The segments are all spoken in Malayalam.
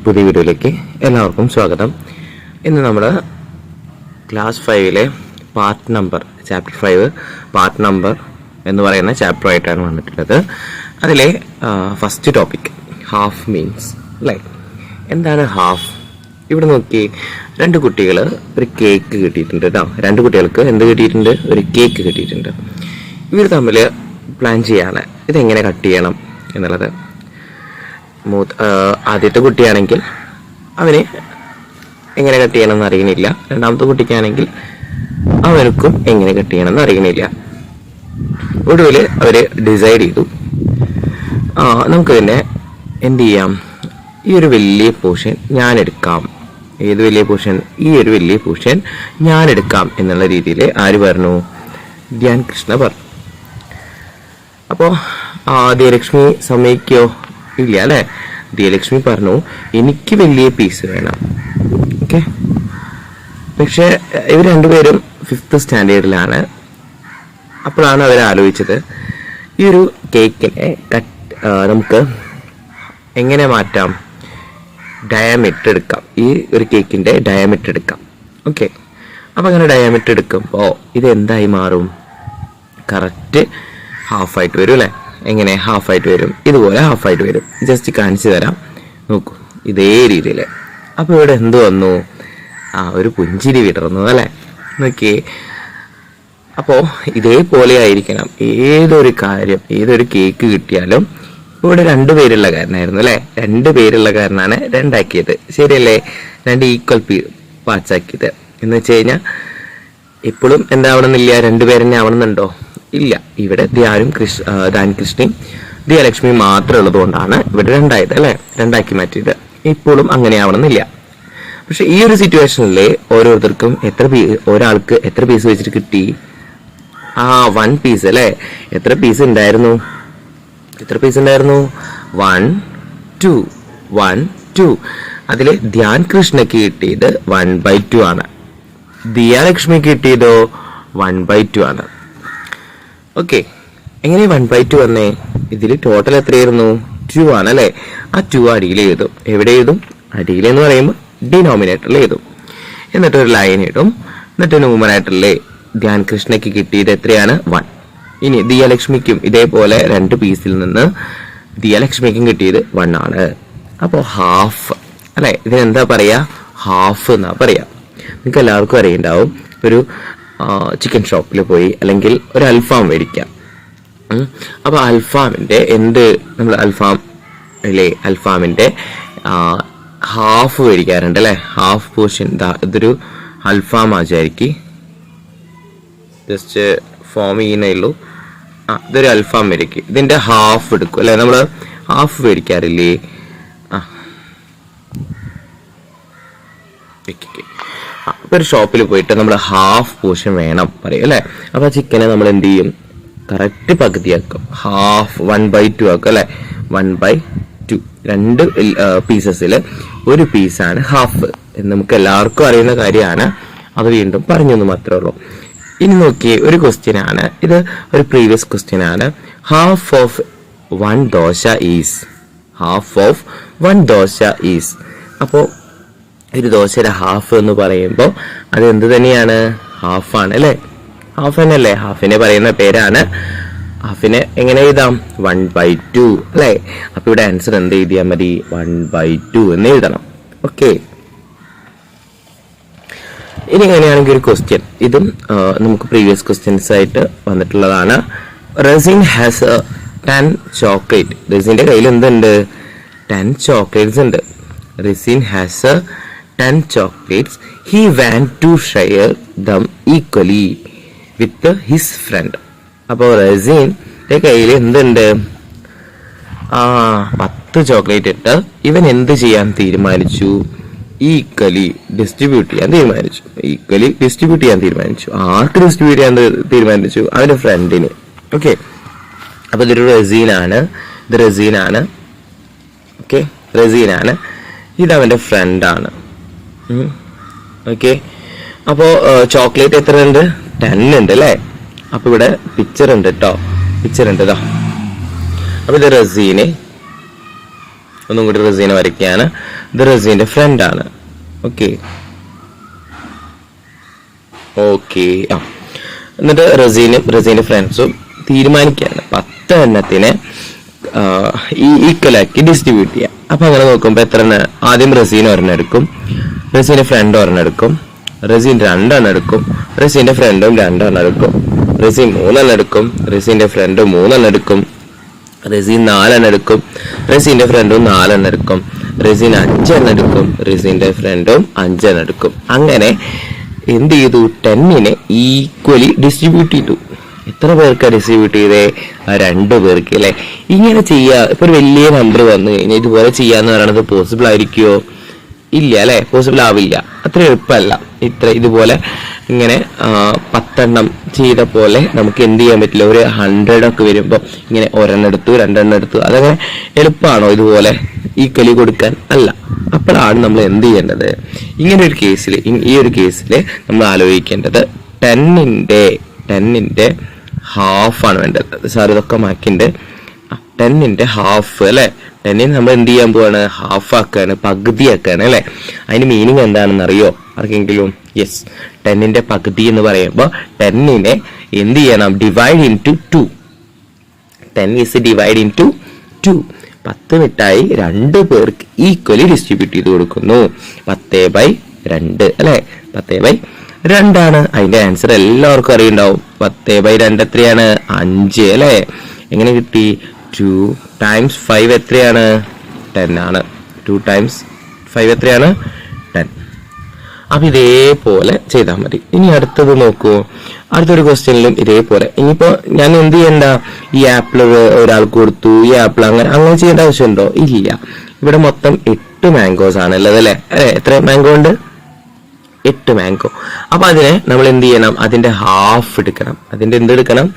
പുതിയ വീഡിയോയിലേക്ക് എല്ലാവർക്കും സ്വാഗതം. ഇന്ന് നമ്മൾ ക്ലാസ് 5-ലെ part number chapter 5 part number എന്ന് പറയുന്ന ചാപ്റ്റർ ആയിട്ടാണ് വന്നിട്ടുള്ളത്. അതിലെ ഫസ്റ്റ് ടോപ്പിക് ഹാഫ് മീൻസ് അല്ലേ. എന്താണ് ഹാഫ്? ഇവിടെ നോക്കി, രണ്ട് കുട്ടികൾ ഒരു കേക്ക് കിട്ടിയിട്ടുണ്ട് കേട്ടോ. രണ്ട് കുട്ടികൾക്ക് എന്ത് കിട്ടിയിട്ടുണ്ട്? ഒരു കേക്ക് കിട്ടിയിട്ടുണ്ട്. ഇവർ തമ്മിൽ പ്ലാൻ ചെയ്യാണ് ഇതെങ്ങനെ കട്ട് ചെയ്യണം എന്നുള്ളത്. ആദ്യത്തെ കുട്ടിയാണെങ്കിൽ അവന് എങ്ങനെ കട്ട് ചെയ്യണമെന്ന് അറിയണില്ല. രണ്ടാമത്തെ കുട്ടിക്കാണെങ്കിൽ അവനക്കും എങ്ങനെ കട്ട് ചെയ്യണമെന്ന് അറിയണില്ല. ഒടുവിൽ അവര് ഡിസൈഡ് ചെയ്തു, നമുക്ക് തന്നെ എന്ത് ചെയ്യാം, ഈ ഒരു വലിയ പോർഷൻ ഞാൻ എടുക്കാം. ഏത് വലിയ പോർഷൻ? ഈ ഒരു വലിയ പോർഷൻ ഞാൻ എടുക്കാം എന്നുള്ള രീതിയിൽ ആര് പറഞ്ഞു? ധ്യാൻ കൃഷ്ണ പറഞ്ഞു. അപ്പോൾ ദിയലക്ഷ്മി സമ്മതിക്കോ? ഇല്ല അല്ലെ. ദിയലക്ഷ്മി പറഞ്ഞു എനിക്ക് വലിയ പീസ് വേണം. ഓക്കെ. പക്ഷെ ഇവർ രണ്ടുപേരും 5th സ്റ്റാൻഡേർഡിലാണ്. അപ്പോഴാണ് അവർ ആലോചിച്ചത് ഈ ഒരു കേക്കിനെ നമുക്ക് എങ്ങനെ മാറ്റാം, ഡയമീറ്റർ എടുക്കാം. ഈ ഒരു കേക്കിന്റെ ഡയമീറ്റർ എടുക്കാം. ഓക്കെ. അപ്പൊ അങ്ങനെ ഡയമീറ്റർ എടുക്കുമ്പോൾ ഇത് എന്തായി മാറും? കറക്റ്റ് ഹാഫായിട്ട് വരും അല്ലെ. എങ്ങനെ ഹാഫായിട്ട് വരും? ഇതുപോലെ ഹാഫായിട്ട് വരും. ജസ്റ്റ് കാണിച്ചു തരാം, നോക്കൂ. ഇതേ രീതിയിൽ. അപ്പൊ ഇവിടെ എന്ത് വന്നു? ഒരു പുഞ്ചിരി വിടർന്നു അല്ലെ. നോക്കിയേ. അപ്പോ ഇതേപോലെ ആയിരിക്കണം ഏതൊരു കാര്യം, ഏതൊരു കേക്ക് കിട്ടിയാലും. ഇവിടെ 2 പേരുള്ള കാരനായിരുന്നു അല്ലെ. 2 പേരുള്ള കാരനാണ് 2 ആക്കിയത്. ശരിയല്ലേ? 2 ഈക്വൽ പാർട്സ് ആക്കിയത്. എന്ന് വെച്ച് കഴിഞ്ഞാൽ എപ്പോഴും എന്താവണമെന്നില്ല, 2 പേരെന്നെ ആവണമെന്നുണ്ടോ? ഇല്ല. ഇവിടെ ധ്യാൻ കൃഷ്ണയും ദിയലക്ഷ്മി മാത്രം ഉള്ളത് കൊണ്ടാണ് ഇവിടെ 2 ആയത് അല്ലെ. 2 ആക്കി മാറ്റിയത്. ഇപ്പോഴും അങ്ങനെ ആവണമെന്നില്ല. പക്ഷെ ഈ ഒരു സിറ്റുവേഷനിൽ ഓരോരുത്തർക്കും ഒരാൾക്ക് എത്ര പീസ് വെച്ചിട്ട് കിട്ടി? 1 പീസ് അല്ലെ. എത്ര പീസ് ഉണ്ടായിരുന്നു? 1 2 അതില് ധ്യാൻ കൃഷ്ണക്ക് കിട്ടിയത് 1/2 ആണ്. ദിയലക്ഷ്മിക്ക് കിട്ടിയതോ 1/2 ആണ്. ഓക്കെ. എങ്ങനെ 1/2 വന്നേ? ഇതിൽ ടോട്ടൽ എത്രയായിരുന്നു? 2 ആണ് അല്ലെ. ആ 2 അടിയിൽ എഴുതും. എവിടെ എഴുതും? അടിയിൽ എന്ന് പറയുമ്പോൾ ഡിനോമിനേറ്ററിൽ എഴുതും. എന്നിട്ട് ഒരു ലൈൻ ഇടും. എന്നിട്ട് ന്യൂമറേറ്ററിലെ ധ്യാൻ കൃഷ്ണയ്ക്ക് കിട്ടിയത് എത്രയാണ്? 1. ഇനി ദിയലക്ഷ്മിക്കും ഇതേപോലെ 2 പീസിൽ നിന്ന് ദിയലക്ഷ്മിക്കും കിട്ടിയത് 1 ആണ്. അപ്പോൾ ഹാഫ് അല്ലെ. ഇതിനെന്താ പറയാ? ഹാഫ് എന്നാ പറയാ. നിങ്ങൾക്ക് എല്ലാവർക്കും അറിയുണ്ടാവും. ഒരു ചിക്കൻ ഷോപ്പിൽ പോയി അല്ലെങ്കിൽ ഒരു അൽഫാം മേടിക്കാം. അപ്പൊ അൽഫാമിന്റെ നമ്മൾ അൽഫാമിന്റെ ഹാഫ് മേടിക്കാറുണ്ട് അല്ലെ. Half portion. ഇതൊരു അൽഫാം ആചാരിക്ക് ജസ്റ്റ് ഫോം ചെയ്യുന്നേ ഉള്ളൂ. ഇതൊരു അൽഫാം മേടിക്കും. ഇതിന്റെ ഹാഫ് എടുക്കും അല്ലെ. നമ്മള് ഹാഫ് മേടിക്കാറില്ലേ? അപ്പൊ ഒരു ഷോപ്പിൽ പോയിട്ട് നമ്മൾ ഹാഫ് പോർഷൻ വേണം പറയും അല്ലെ. അപ്പൊ ചിക്കനെ നമ്മൾ എന്ത് ചെയ്യും? കറക്റ്റ് പകുതിയാക്കും. ഹാഫ് 1/2 ആക്കും അല്ലെ. 1/2. 2 പീസസിൽ ഒരു പീസാണ് ഹാഫ് എന്ന് നമുക്ക് എല്ലാവർക്കും അറിയുന്ന കാര്യമാണ്. അത് വീണ്ടും പറഞ്ഞെന്ന് മാത്രമേ ഉള്ളൂ. ഇനി നോക്കിയേ, ഒരു ക്വസ്റ്റ്യൻ ആണ് ഇത്. ഒരു പ്രീവിയസ് ക്വസ്റ്റ്യൻ ആണ്. Half of 1 dosa is. അപ്പോ ഒരു ദോശയുടെ ഹാഫ് എന്ന് പറയുമ്പോൾ അത് എന്ത് തന്നെയാണ്? ഹാഫാണ് അല്ലെ. ഹാഫ് തന്നെയല്ലേ. ഹാഫിനെ പറയുന്ന പേരാണ്. ഹാഫിനെ എങ്ങനെ എഴുതാം? 1/2 അല്ലെ. അപ്പൊ ഇവിടെ ആൻസർ എന്ത് എഴുതിയാൽ മതി? 1/2 എന്ന് എഴുതണം. ഓക്കെ. ഇനി എങ്ങനെയാണെങ്കിൽ ഒരു ക്വസ്റ്റ്യൻ, ഇതും നമുക്ക് പ്രീവിയസ് ക്വസ്റ്റ്യൻസ് ആയിട്ട് വന്നിട്ടുള്ളതാണ്. റസിൻ ഹാസ് 10 ചോക്ലേറ്റ്. റസിന്റെ കയ്യിൽ എന്തുണ്ട്? 10 ചോക്ലേറ്റ്സ് ഉണ്ട്. റസിൻ has 10 chocolates. He wants to share them equally with his friend. അപ്പോൾ റസിന്റെ കയ്യിൽ എന്തുണ്ട്? 10 ചോക്ലേറ്റ് ഇട്ട് ഇവൻ എന്ത് ചെയ്യാൻ തീരുമാനിച്ചു? ഈക്വലി ഡിസ്ട്രിബ്യൂട്ട് ചെയ്യാൻ തീരുമാനിച്ചു. ആർക്ക് ഡിസ്ട്രിബ്യൂട്ട് ചെയ്യാൻ തീരുമാനിച്ചു? അവന്റെ ഫ്രണ്ടിന്. ഓക്കെ. അപ്പൊ ഇതൊരു റസീനാണ്. ഓക്കെ. റസീനാണ്. ഇത് അവന്റെ ഫ്രണ്ടാണ്. ഓക്കെ. അപ്പോ ചോക്ലേറ്റ് എത്ര ഉണ്ട്? 10 ഉണ്ട് അല്ലെ. അപ്പൊ ഇവിടെ പിക്ചർ ഉണ്ട് കേട്ടോ. അപ്പൊ ഇത് റസീന്, ഒന്നും കൂടി റസീനെ വരയ്ക്കുകയാണ്. ഇത് റസീന്റെ ഫ്രണ്ട് ആണ്. ഓക്കെ ഓക്കെ ആ എന്നിട്ട് റസീന്റെ ഫ്രണ്ട്സും തീരുമാനിക്കുകയാണ് 10 എണ്ണത്തിനെ ഈക്വലാക്കി ഡിസ്ട്രിബ്യൂട്ട് ചെയ്യാം. അപ്പൊ അങ്ങനെ നോക്കുമ്പോ എത്ര ആദ്യം റസീൻ ഒരെണ്ണം എടുക്കും, റസീന്റെ ഫ്രണ്ട് ഒരെണ്ണം എടുക്കും, റസീൻ 2 എണ്ണം എടുക്കും, റസീന്റെ ഫ്രണ്ടും 2 എണ്ണം എടുക്കും, റസീൻ 3 എണ്ണം എടുക്കും, റസീന്റെ ഫ്രണ്ടും 3 എണ്ണം എടുക്കും, റസീൻ 4 എണ്ണം എടുക്കും, റസീന്റെ ഫ്രണ്ടും 4 എണ്ണം എടുക്കും, റസീൻ 5 എണ്ണം എടുക്കും, റസീന്റെ ഫ്രണ്ടും 5 എണ്ണം എടുക്കും. അങ്ങനെ എന്ത് ചെയ്തു? 10നെ ഈക്വലി ഡിസ്ട്രിബ്യൂട്ട് ചെയ്തു. എത്ര പേർക്കാണ് ഡിസ്ട്രിബ്യൂട്ട് ചെയ്തേ? 2 പേർക്ക് അല്ലെ. ഇങ്ങനെ ചെയ്യാ. ഇപ്പൊ ഒരു വലിയ നമ്പർ വന്നു കഴിഞ്ഞാൽ ഇതുപോലെ ചെയ്യാന്ന് പറയുന്നത് പോസിബിൾ ആയിരിക്കുമോ? ഇല്ല അല്ലെ, പോസിബിൾ ആവില്ല. അത്ര എളുപ്പമല്ല. ഇതുപോലെ ഇങ്ങനെ 10 എണ്ണം ചെയ്ത പോലെ നമുക്ക് എന്ത് ചെയ്യാൻ പറ്റില്ല. ഒരു 100 ഒക്കെ വരുമ്പോ ഇങ്ങനെ ഒരെണ്ണം എടുത്തു 2 എണ്ണം എടുത്തു അതങ്ങനെ എളുപ്പമാണോ ഇതുപോലെ ഈക്വലി കൊടുക്കാൻ? അല്ല. അപ്പോഴാണ് നമ്മൾ എന്ത് ചെയ്യേണ്ടത്? ഇങ്ങനെ ഒരു കേസിൽ, ഈ ഒരു കേസിൽ നമ്മൾ ആലോചിക്കേണ്ടത് 10ന്റെ ഹാഫ് ആണ് വേണ്ടത്. സാർ ഇതൊക്കെ മാക്കിന്റെ 10ന്റെ ഹാഫ് അല്ലെ. 10നെ നമ്മൾ എന്ത് ചെയ്യാൻ പോവാണ്? ഹാഫ് ആക്കാണ്, പകുതിയാക്കാണ് അല്ലെ. അതിന് മീനിങ് എന്താണെന്ന് അറിയോ ആർക്കെങ്കിലും? യെസ്, 10ന്റെ പകുതി എന്ന് പറയുമ്പോൾ 10നെ എന്ത് ചെയ്യണം? Divide into 2. 10 is divide into 2. 10 മിഠായി 2 പേർക്ക് ഈക്വലി ഡിസ്ട്രിബ്യൂട്ട് ചെയ്ത് കൊടുക്കുന്നു. 10/2 അല്ലെ. 10/2 ആണ്. അതിന്റെ ആൻസർ എല്ലാവർക്കും അറിയുണ്ടാവും. 10/2 എത്രയാണ്? 5 അല്ലെ. എങ്ങനെ കിട്ടി? 2 times 5 എത്രയാണ്? 10 ആണ്. 2 times 5 എത്രയാണ്? 10. അപ്പൊ ഇതേപോലെ ചെയ്താൽ മതി. ഇനി അടുത്തത് നോക്കൂ. അടുത്തൊരു ക്വസ്റ്റ്യനിലും ഇതേപോലെ. ഇനിയിപ്പോ ഞാൻ എന്ത് ചെയ്യണ്ട? ഈ ആപ്പിൾ ഒരാൾക്ക് കൊടുത്തു, ഈ ആപ്പിൾ അങ്ങനെ ചെയ്യേണ്ട ആവശ്യമുണ്ടോ? ഇല്ല. ഇവിടെ മൊത്തം 8 മാംഗോസ് ആണ് ഉള്ളത് അല്ലെ. എത്ര മാംഗോ ഉണ്ട്? 8 മാംഗോ. അപ്പൊ അതിനെ നമ്മൾ എന്ത് ചെയ്യണം? അതിന്റെ ഹാഫ് എടുക്കണം. അതിന്റെ എന്തെടുക്കണം?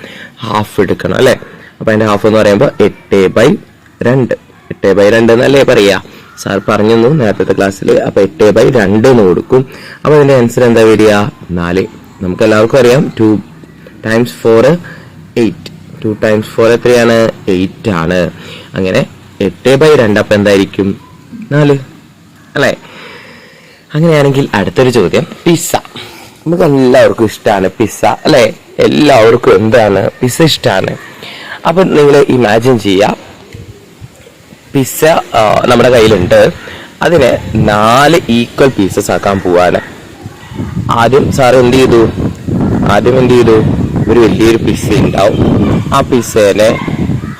ഹാഫ് എടുക്കണം അല്ലെ. അപ്പൊ അതിന്റെ ഹാഫ് എന്ന് പറയുമ്പോൾ 8/2. 8/2 എന്നല്ലേ പറയാ. സാർ പറഞ്ഞു നേരത്തെ ക്ലാസ്സിൽ. അപ്പൊ 8/2 എന്ന് കൊടുക്കും. അപ്പൊ അതിന്റെ ആൻസർ എന്താ വരിക? 4. നമുക്ക് എല്ലാവർക്കും അറിയാം 2 times 4 8. 2 times 4 എത്രയാണ്? 8 ആണ്. അങ്ങനെ 8/2 അപ്പൊ എന്തായിരിക്കും? 4 അല്ലെ. അങ്ങനെയാണെങ്കിൽ അടുത്തൊരു ചോദ്യം, പിസ്സ. നമുക്ക് എല്ലാവർക്കും ഇഷ്ടമാണ് പിസ്സ അല്ലെ. എല്ലാവർക്കും എന്താണ്? പിസ്സ ഇഷ്ടമാണ്. അപ്പൊ നിങ്ങൾ ഇമാജിൻ ചെയ്യാം, പിസ്സ നമ്മുടെ കയ്യിലുണ്ട്. അതിനെ 4 ഈക്വൽ പീസസ് ആക്കാൻ പോവാണ്. ആദ്യം സാർ എന്ത് ചെയ്തു? ഒരു വലിയൊരു പിസ്സ ഉണ്ടാവും. ആ പിസ്സേനെ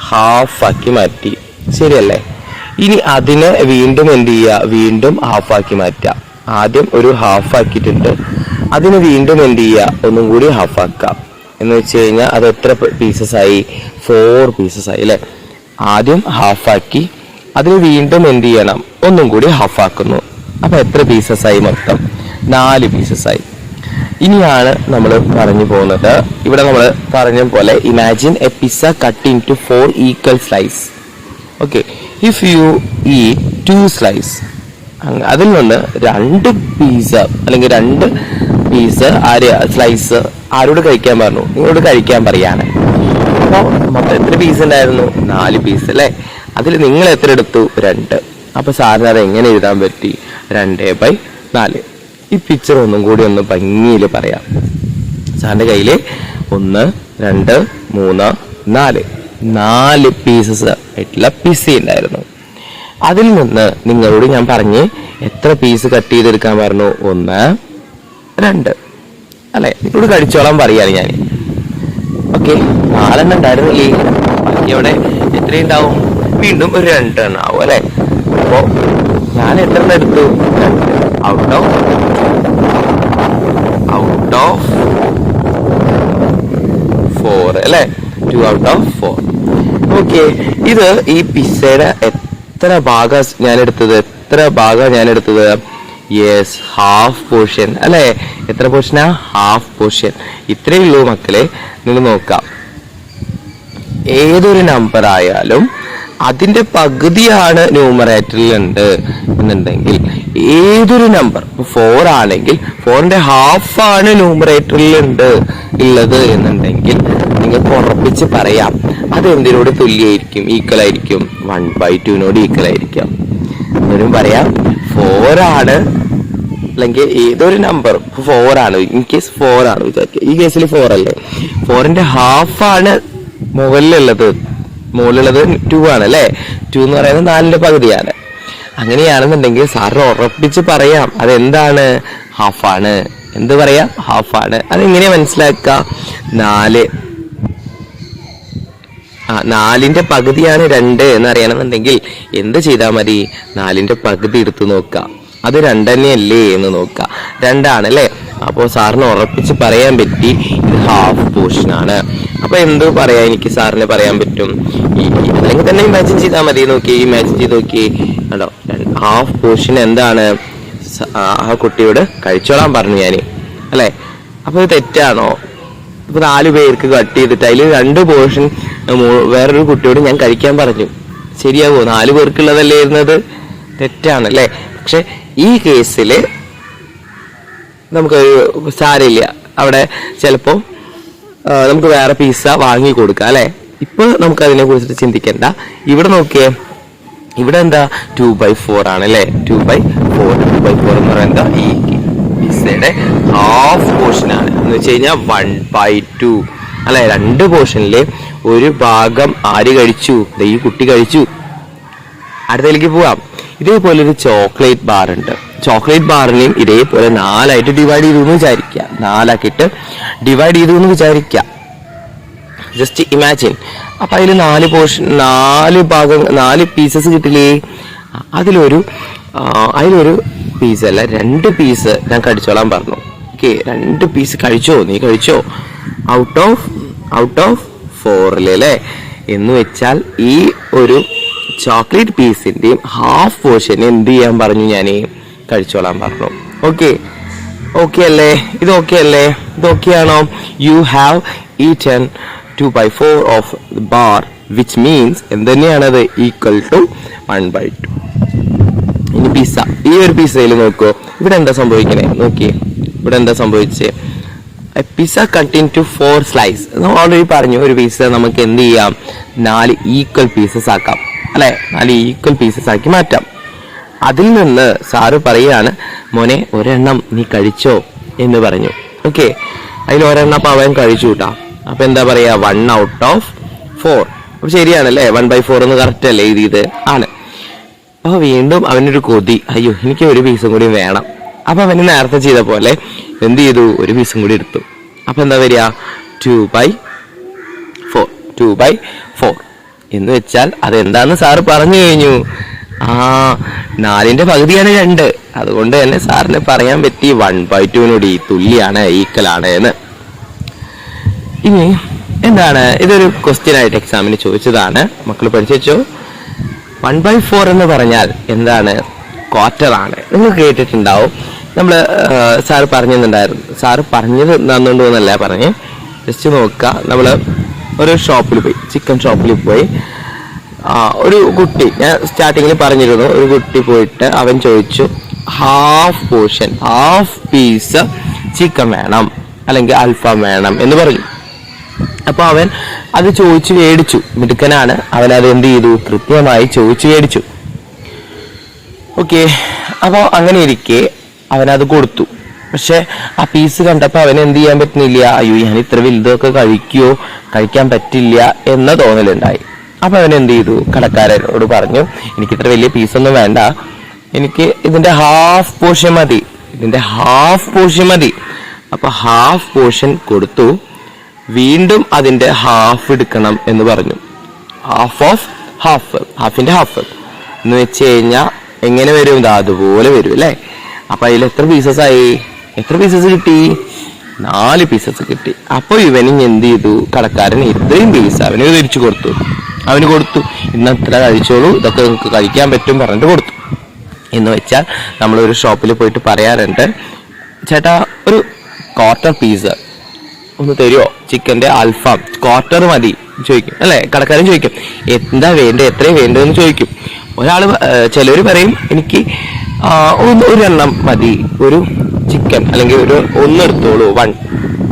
ഹാഫാക്കി മാറ്റി. ശരിയല്ലേ? ഇനി അതിനെ വീണ്ടും എന്ത് ചെയ്യുക? വീണ്ടും ഹാഫാക്കി മാറ്റാം. ആദ്യം ഒരു ഹാഫ് ആക്കിയിട്ടുണ്ട്, അതിന് വീണ്ടും എന്ത് ചെയ്യുക? ഒന്നും കൂടി ഹാഫാക്കാം. എന്ന് വെച്ച് കഴിഞ്ഞാൽ അത് എത്ര പീസസ് ആയി? 4 പീസസ് ആയി അല്ലെ. ആദ്യം ഹാഫാക്കി, അതിന് വീണ്ടും എന്ത് ചെയ്യണം? ഒന്നും കൂടി ഹാഫാക്കുന്നു. അപ്പൊ എത്ര പീസസ് ആയി? മൊത്തം 4 പീസസ് ആയി. ഇനിയാണ് നമ്മൾ പറഞ്ഞു പോകുന്നത്. ഇവിടെ നമ്മൾ പറഞ്ഞ പോലെ imagine a pizza cut in to 4 equal slice. Okay, if you eat 2 slice, അതിൽ നിന്ന് 2 പീസ് അല്ലെങ്കിൽ 2 പീസ് സ്ലൈസ് ആരോട് കഴിക്കാൻ പറഞ്ഞു? നിങ്ങളോട് കഴിക്കാൻ പറയാണ്. അപ്പോൾ മൊത്തം എത്ര പീസ് ഉണ്ടായിരുന്നു? 4 പീസ് അല്ലെ. അതിൽ നിങ്ങൾ എത്ര എടുത്തു? 2. അപ്പൊ സാറിന് അത് എങ്ങനെ എഴുതാൻ പറ്റി? 2/4. ഈ പിക്ചർ ഒന്നും കൂടി ഒന്ന് ഭംഗിയിൽ പറയാം. സാറിന്റെ കയ്യില് 1 2 3 4 പീസസ് ആയിട്ടുള്ള പിസ്സ ഉണ്ടായിരുന്നു. അതിൽ നിന്ന് നിങ്ങളോട് ഞാൻ പറഞ്ഞ് എത്ര പീസ് കട്ട് ചെയ്തെടുക്കാൻ പറഞ്ഞു? 1 2 അല്ലെ. നിങ്ങളോട് കഴിച്ചോളാൻ പറയാണ് ഞാൻ. ഓക്കെ, 4 എണ്ണം ഉണ്ടായിരുന്നില്ലേ? ബാക്കി അവിടെ എത്രയുണ്ടാവും? വീണ്ടും ഒരു 2 എണ്ണം ആവും അല്ലെ. അപ്പോ ഞാൻ എത്ര എണ്ണം എടുത്തു? 2 ഔട്ട് ഓഫ് 4 അല്ലെ. 2 ഔട്ട് ഓഫ് 4. ഓക്കെ, ഇത് ഈ പിസ്സയുടെ എത്ര ഭാഗം ഞാൻ എടുത്തത്? യെസ്, ഹാഫ് പോർഷൻ അല്ലെ. എത്ര പോർഷനാ? Half portion. ഇത്രയേ ഉള്ളൂ മക്കളെ. നിങ്ങൾ നോക്കാം, ഏതൊരു നമ്പർ ആയാലും അതിന്റെ പകുതിയാണ് ന്യൂമറേറ്ററിൽ ഉണ്ട് എന്നുണ്ടെങ്കിൽ ഏതൊരു നമ്പർ 4 ആണെങ്കിൽ 4ന്റെ ഹാഫ് ആണ് ന്യൂമറേറ്ററിൽ ഉള്ളത് എന്നുണ്ടെങ്കിൽ നിങ്ങൾക്ക് ഉറപ്പിച്ച് പറയാം അത് എന്തിനോട് തുല്യമായിരിക്കും, ഈക്വൽ ആയിരിക്കും, 1/2 ഈക്വൽ ആയിരിക്കും. അവരും പറയാം 4 ആണ് അല്ലെങ്കിൽ ഏതൊരു നമ്പർ 4 ആണ്, ഇൻ കേസ് 4 ആണ് വിചാരിക്കുക, ഈ കേസിൽ 4 അല്ലേ, 4ന്റെ ഹാഫ് ആണ് മുകളിലുള്ളത് 2 ആണ് അല്ലെ. 2 എന്ന് പറയുന്നത് 4ന്റെ പകുതിയാണ്. അങ്ങനെയാണെന്നുണ്ടെങ്കിൽ സാറിന് ഉറപ്പിച്ച് പറയാം അതെന്താണ്, ഹാഫാണ്. എന്ത് പറയാം, ഹാഫാണ്. അതെങ്ങനെയാ മനസ്സിലാക്കുക, 4ന്റെ പകുതിയാണ് 2 എന്ന് അറിയണമെന്നുണ്ടെങ്കിൽ എന്ത് ചെയ്താൽ മതി, 4ന്റെ പകുതി എടുത്ത് നോക്കുക, അത് 2 തന്നെയല്ലേ എന്ന് നോക്കുക. 2 ആണല്ലേ. അപ്പോൾ സാറിന് ഉറപ്പിച്ച് പറയാൻ പറ്റി ഇത് ഹാഫ് പോർഷൻ ആണ്. അപ്പൊ എന്ത് പറയാ, എനിക്ക് സാറിന് പറയാൻ പറ്റും, അല്ലെങ്കിൽ തന്നെ ഇമാജിൻ ചെയ്താൽ മതി. നോക്കി, ഇമാജിൻ ചെയ്ത് നോക്കി, കണ്ടോ, ഹാഫ് പോർഷൻ എന്താണ്, ആ കുട്ടിയോട് കഴിച്ചോളാൻ പറഞ്ഞു ഞാന് അല്ലെ. അപ്പൊ ഇത് തെറ്റാണോ? ഇപ്പൊ 4 പേർക്ക് കട്ട് ചെയ്തിട്ട് അതിൽ 2 പോർഷൻ വേറൊരു കുട്ടിയോട് ഞാൻ കഴിക്കാൻ പറഞ്ഞു, ശരിയാവോ? 4 പേർക്കുള്ളതല്ലേ ഇരുന്നത്, തെറ്റാണ് അല്ലെ. പക്ഷെ ഈ കേസില് നമുക്കൊരു സാരമില്ല, അവിടെ ചിലപ്പോ നമുക്ക് വേറെ പിസ്സ വാങ്ങി കൊടുക്കാം അല്ലെ. ഇപ്പൊ നമുക്ക് അതിനെ കുറിച്ചിട്ട് ചിന്തിക്കണ്ട. ഇവിടെ നോക്കിയേ, ഇവിടെ എന്താ 2/4 ആണ് അല്ലെ. 2/4 എന്ന് പറയുന്നത് ഈ പിസ്സയുടെ ഹാഫ് പോർഷൻ ആണ് എന്ന് വെച്ച് കഴിഞ്ഞാൽ 1/2 അല്ലെ. 2 പോർഷനിലെ ഒരു ഭാഗം ആര് കഴിച്ചു, ഈ കുട്ടി കഴിച്ചു. അടുത്തതിലേക്ക് പോവാം. ഇതേപോലെ ഒരു ചോക്ലേറ്റ് ബാർ ഉണ്ട്. ചോക്ലേറ്റ് ബാറിനെയും ഇതേപോലെ 4 ആയിട്ട് ഡിവൈഡ് ചെയ്തു എന്ന് വിചാരിക്കുക, 4 ആക്കിയിട്ട് ഡിവൈഡ് ചെയ്തു എന്ന് വിചാരിക്കുക. Just imagine. അപ്പൊ അതിൽ 4 പോർഷൻ, 4 ഭാഗം, 4 പീസസ് കിട്ടില്ലേ. അതിലൊരു പീസ് അല്ല, 2 പീസ് ഞാൻ കഴിച്ചോളാൻ പറഞ്ഞു. ഓക്കെ, 2 പീസ് കഴിച്ചോ, നീ കഴിച്ചോ, ഔട്ട് ഓഫ് 4 അല്ലേ. എന്ന് വെച്ചാൽ ഈ ഒരു ചോക്ലേറ്റ് പീസിന്റെയും ഹാഫ് പോർഷൻ എന്ത് ചെയ്യാൻ പറഞ്ഞു, ഞാൻ കഴിച്ചോളാൻ പറഞ്ഞു. ഓക്കെ അല്ലേ, ഇത് ഓക്കെ അല്ലേ, ഇത് ഓക്കെ ആണോ? You have eaten 2/4 of bar which means എന്തുതന്നെയാണത്, ഈക്വൽ ടു 1/2. ഇനി പിസ്സ, ഈ ഒരു പിസ്സയിൽ നോക്കൂ, ഇവിടെ എന്താ സംഭവിക്കണേ, നോക്കിയേ, ഇവിടെ എന്താ സംഭവിച്ചേ, pizza cut in to 4 slice. നമ്മൾ ഓൾറെഡി പറഞ്ഞു ഒരു പിസ്സ നമുക്ക് എന്ത് ചെയ്യാം, 4 ഈക്വൽ പീസസ് ആക്കാം അല്ലെ, 4 ഈക്വൽ പീസസ് ആക്കി മാറ്റാം. അതിൽ നിന്ന് സാറ് പറയാണ്, മോനെ ഒരെണ്ണം നീ കഴിച്ചോ എന്ന് പറഞ്ഞു. ഓക്കെ, അതിൽ ഒരെണ്ണം അപ്പൊ അവൻ കഴിച്ചു കൂട്ടാ. അപ്പൊ എന്താ പറയാ, 1 ഔട്ട് ഓഫ് 4. അപ്പൊ ശരിയാണല്ലേ, 1/4 എന്ന് കറക്റ്റ് അല്ലേ എഴുതിയത്, ആണ്. അപ്പൊ വീണ്ടും അവനൊരു കൊതി, അയ്യോ എനിക്ക് ഒരു പീസും കൂടി വേണം. അപ്പൊ അവന് നേരത്തെ ചെയ്ത പോലെ എന്ത് ചെയ്തു, ഒരു പീസും കൂടി എടുത്തു. അപ്പൊ എന്താ വരിക, 2/4 എന്ന് വെച്ചാൽ അതെന്താന്ന് സാറ് പറഞ്ഞു കഴിഞ്ഞു. 4ന്റെ പകുതിയാണ് 2, അതുകൊണ്ട് തന്നെ സാറിന് പറയാൻ പറ്റി 1/2 തുല്യാണ്, ഈക്വൽ ആണ് എന്ന്. ഇനി എന്താണ്, ഇതൊരു ക്വസ്റ്റ്യൻ ആയിട്ട് എക്സാമിന് ചോദിച്ചതാണ്, മക്കൾ പഠിച്ചു വെച്ചോ. 1/4 എന്ന് പറഞ്ഞാൽ എന്താണ്, ക്വാർട്ടർ ആണ്. നിങ്ങൾ കേട്ടിട്ടുണ്ടാവും, നമ്മള് സാറ് പറഞ്ഞിട്ടുണ്ടായിരുന്നു. സാറ് പറഞ്ഞത് നന്നുണ്ടോന്നല്ല പറഞ്ഞ്, ജസ്റ്റ് നോക്കുക. നമ്മള് ഒരു ഷോപ്പിൽ പോയി, ചിക്കൻ ഷോപ്പിൽ പോയി, ഒരു കുട്ടി, ഞാൻ സ്റ്റാർട്ടിങ്ങിൽ പറഞ്ഞിരുന്നു, ഒരു കുട്ടി പോയിട്ട് അവൻ ചോദിച്ചു half portion, half piece chicken വേണം അല്ലെങ്കിൽ അൽഫാം വേണം എന്ന് പറഞ്ഞു. അപ്പൊ അവൻ അത് ചോദിച്ചു മേടിച്ചു, മിടുക്കനാണ് അവൻ. അത് എന്ത് ചെയ്തു, കൃത്യമായി ചോദിച്ചു മേടിച്ചു. ഓക്കെ, അപ്പോൾ അങ്ങനെ ഇരിക്കെ അവനത് കൊടുത്തു. പക്ഷെ ആ പീസ് കണ്ടപ്പോൾ അവന് എന്ത് ചെയ്യാൻ പറ്റുന്നില്ല, അയ്യോ ഞാൻ ഇത്ര വലുതൊക്കെ കഴിക്കാൻ പറ്റില്ല എന്ന തോന്നലുണ്ടായി. അപ്പൊ അവൻ എന്ത് ചെയ്തു, കടക്കാരനോട് പറഞ്ഞു, എനിക്ക് ഇത്ര വലിയ പീസൊന്നും വേണ്ട, എനിക്ക് ഇതിന്റെ ഹാഫ് പോർഷൻ മതി. അപ്പൊ ഹാഫ് പോർഷൻ കൊടുത്തു. വീണ്ടും അതിന്റെ ഹാഫ് എടുക്കണം എന്ന് പറഞ്ഞു. ഹാഫിന്റെ ഹാഫ് എന്ന് വെച്ച് കഴിഞ്ഞാൽ എങ്ങനെ വരും, അതുപോലെ വരും അല്ലെ. അപ്പൊ അതിൽ എത്ര പീസസ് കിട്ടി, 4 പീസസ് കിട്ടി. അപ്പൊ ഇവന് എന്ത് ചെയ്തു, കടക്കാരൻ ഇത്രയും പീസ് അവന് തിരിച്ചു കൊടുത്തു. ഇന്ന് ഇത്ര കഴിച്ചോളൂ, ഇതൊക്കെ നിങ്ങൾക്ക് കഴിക്കാൻ പറ്റും പറഞ്ഞിട്ട് കൊടുത്തു. എന്ന് വെച്ചാൽ നമ്മളൊരു ഷോപ്പിൽ പോയിട്ട് പറയാറുണ്ട്, ചേട്ടാ ഒരു ക്വാർട്ടർ പീസ് ഒന്ന് തരുമോ, ചിക്കന്റെ അൽഫാം ക്വാർട്ടർ മതി, ചോദിക്കും അല്ലെ, കടക്കാരൻ ചോദിക്കും എന്താ വേണ്ടത്, എത്രയും വേണ്ടതെന്ന് ചോദിക്കും. ഒരാൾ ചിലർ പറയും എനിക്ക് ഒരെണ്ണം മതി, ഒരു ചിക്കൻ അല്ലെങ്കിൽ ഒന്നെടുത്തോളൂ, 1